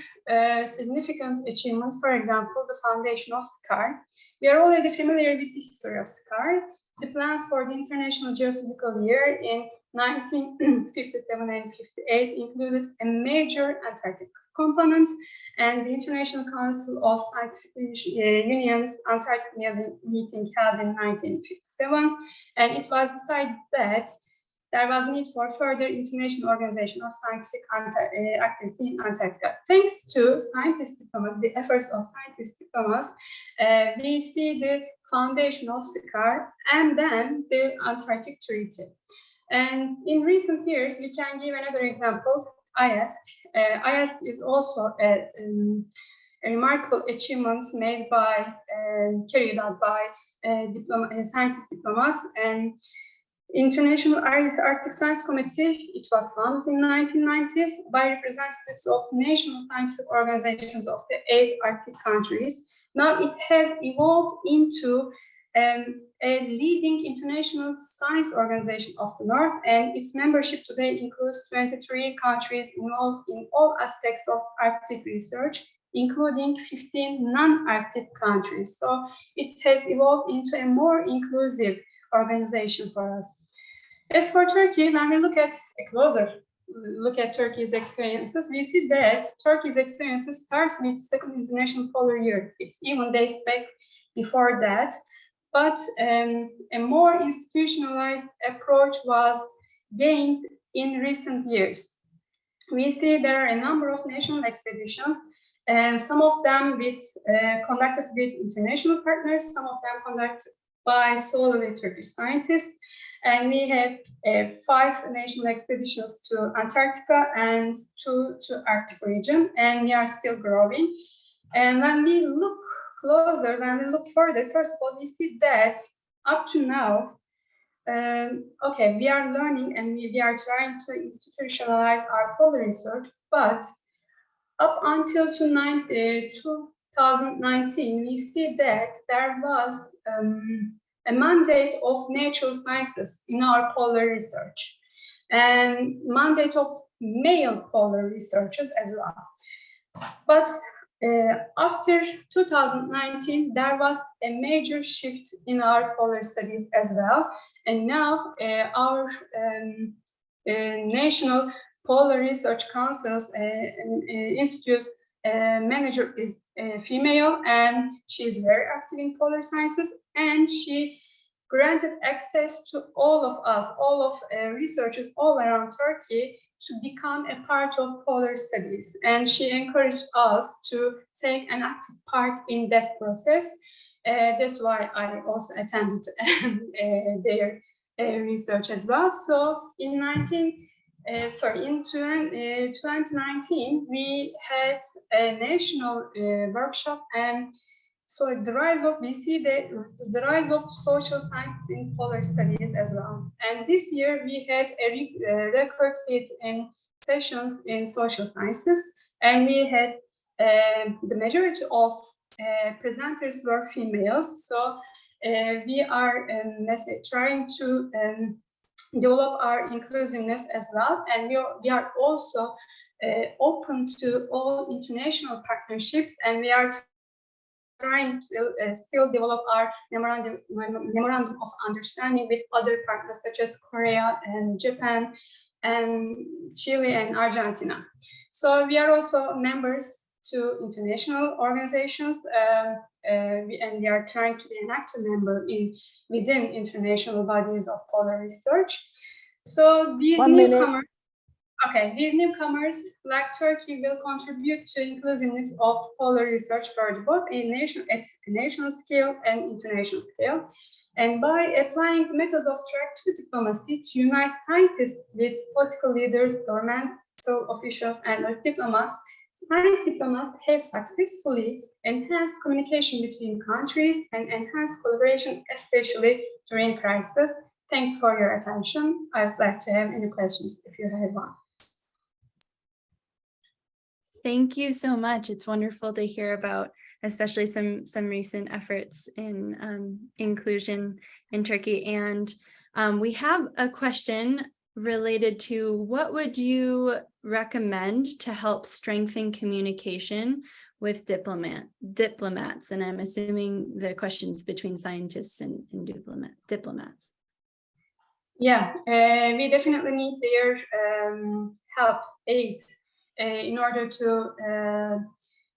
significant achievement, for example, the foundation of SCAR. We are already familiar with the history of SCAR. The plans for the International Geophysical Year in 1957 and 58 included a major Antarctic component, and the International Council of Scientific Unions Antarctic meeting held in 1957, and it was decided that there was need for further international organization of scientific activity in Antarctica. Thanks to scientist diplomas, the efforts of scientist diplomas, we see the foundation of SCAR and then the Antarctic Treaty. And in recent years, we can give another example, IS. IS is also a remarkable achievement made by, carried out by scientist diplomas. And International Arctic Science Committee, it was founded in 1990 by representatives of national scientific organizations of the 8 Arctic countries. Now it has evolved into a leading international science organization of the North, and its membership today includes 23 countries involved in all aspects of Arctic research, including 15 non-Arctic countries. So it has evolved into a more inclusive organization for us. As for Turkey, when we look at a closer look at Turkey's experiences, we see that Turkey's experiences starts with Second International Polar Year. It even dates back before that, but a more institutionalized approach was gained in recent years. We see there are a number of national expeditions, and some of them conducted with international partners, some of them conducted by solely Turkish scientists. And we have 5 national expeditions to Antarctica and 2 to Arctic region, and we are still growing. And when we look closer, when we look further, first of all, we see that up to now, okay, we are learning and we are trying to institutionalize our polar research, but up until 2019, we see that there was a mandate of natural sciences in our polar research and mandate of male polar researchers as well. But after 2019, there was a major shift in our polar studies as well. And now our national polar research councils institutes manager is a female, and she is very active in polar sciences, and she granted access to all of us, all of researchers all around Turkey, to become a part of polar studies. And she encouraged us to take an active part in that process. That's why I also attended their research as well. So in 2019, we had a national workshop, and so we see the rise of social sciences in polar studies as well. And this year we had a record hit in sessions in social sciences, and we had the majority of presenters were females. So we are trying to develop our inclusiveness as well, and we are also open to all international partnerships, and we are trying to still develop our memorandum of understanding with other partners such as Korea and Japan and Chile and Argentina. So we are also members to international organizations, and we are trying to be an active member within international bodies of polar research. So these newcomers like Turkey will contribute to inclusiveness of polar research further, both at national scale and international scale. And by applying the methods of track 2 diplomacy to unite scientists with political leaders, governmental officials, and diplomats, science diplomats have successfully enhanced communication between countries and enhanced collaboration, especially during crisis. Thank you for your attention. I'd like to have any questions if you have one. Thank you so much. It's wonderful to hear about, especially some recent efforts in inclusion in Turkey. And we have a question related to what would you recommend to help strengthen communication with diplomats? And I'm assuming the questions between scientists and diplomats. Yeah, we definitely need their help, aid, in order to,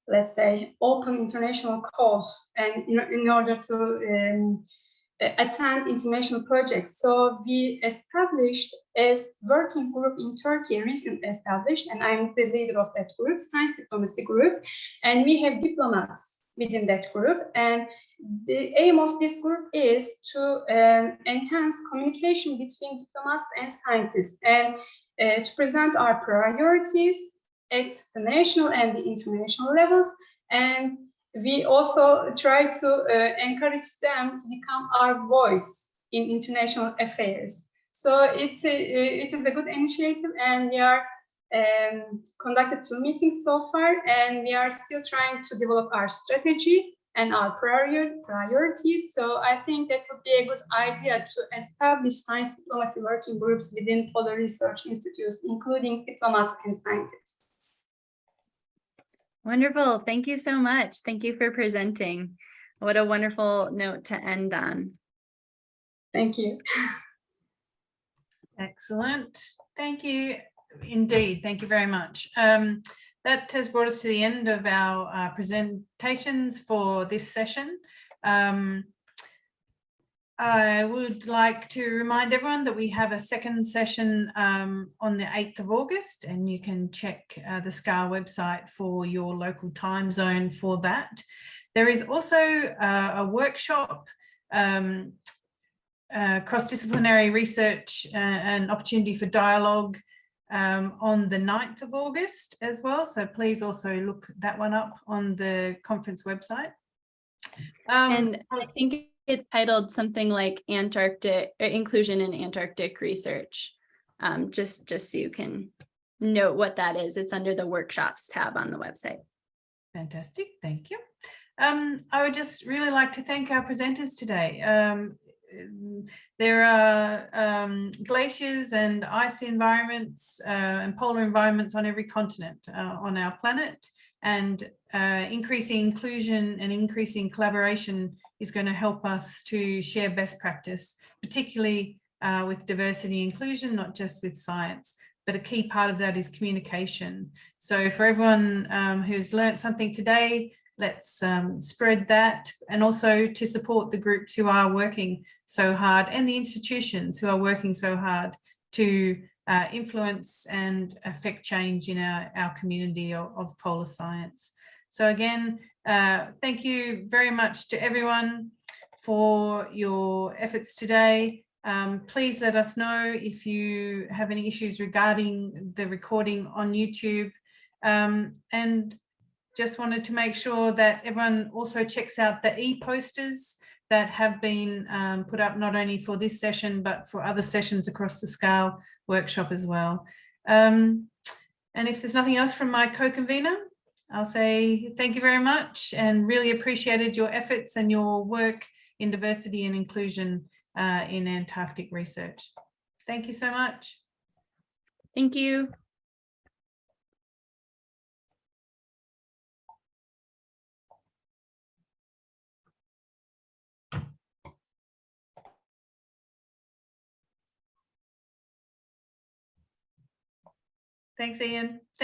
let's say, open international calls, and in order to attend international projects. So we established a working group in Turkey, recently established, and I'm the leader of that group, Science Diplomacy Group, and we have diplomats within that group. And the aim of this group is to enhance communication between diplomats and scientists, and to present our priorities at the national and the international levels. And we also try to encourage them to become our voice in international affairs. So it is a good initiative, and we are conducted 2 meetings so far, and we are still trying to develop our strategy and our priorities. So I think that would be a good idea to establish science diplomacy working groups within polar research institutes, including diplomats and scientists. Wonderful. Thank you so much. Thank you for presenting. What a wonderful note to end on. Thank you. Excellent. Thank you indeed. Thank you very much. That has brought us to the end of our presentations for this session. I would like to remind everyone that we have a second session on the 8th of August, and you can check the SCAR website for your local time zone for that. There is also a workshop, cross-disciplinary research and opportunity for dialogue on the 9th of August as well. So please also look that one up on the conference website. And I think it's titled something like Antarctic inclusion in Antarctic research. Just so you can note what that is. It's under the workshops tab on the website. Fantastic, thank you. I would just really like to thank our presenters today. There are glaciers and ice environments and polar environments on every continent on our planet, and increasing inclusion and increasing collaboration is going to help us to share best practice, particularly with diversity and inclusion, not just with science, but a key part of that is communication. So for everyone who's learned something today, let's spread that, and also to support the groups who are working so hard and the institutions who are working so hard to influence and affect change in our community of polar science. So again, thank you very much to everyone for your efforts today. Please let us know if you have any issues regarding the recording on YouTube, and just wanted to make sure that everyone also checks out the e-posters that have been put up not only for this session, but for other sessions across the SCAL workshop as well. And if there's nothing else from my co-convener, I'll say thank you very much and really appreciated your efforts and your work in diversity and inclusion in Antarctic research. Thank you so much. Thank you. Thanks, Ian.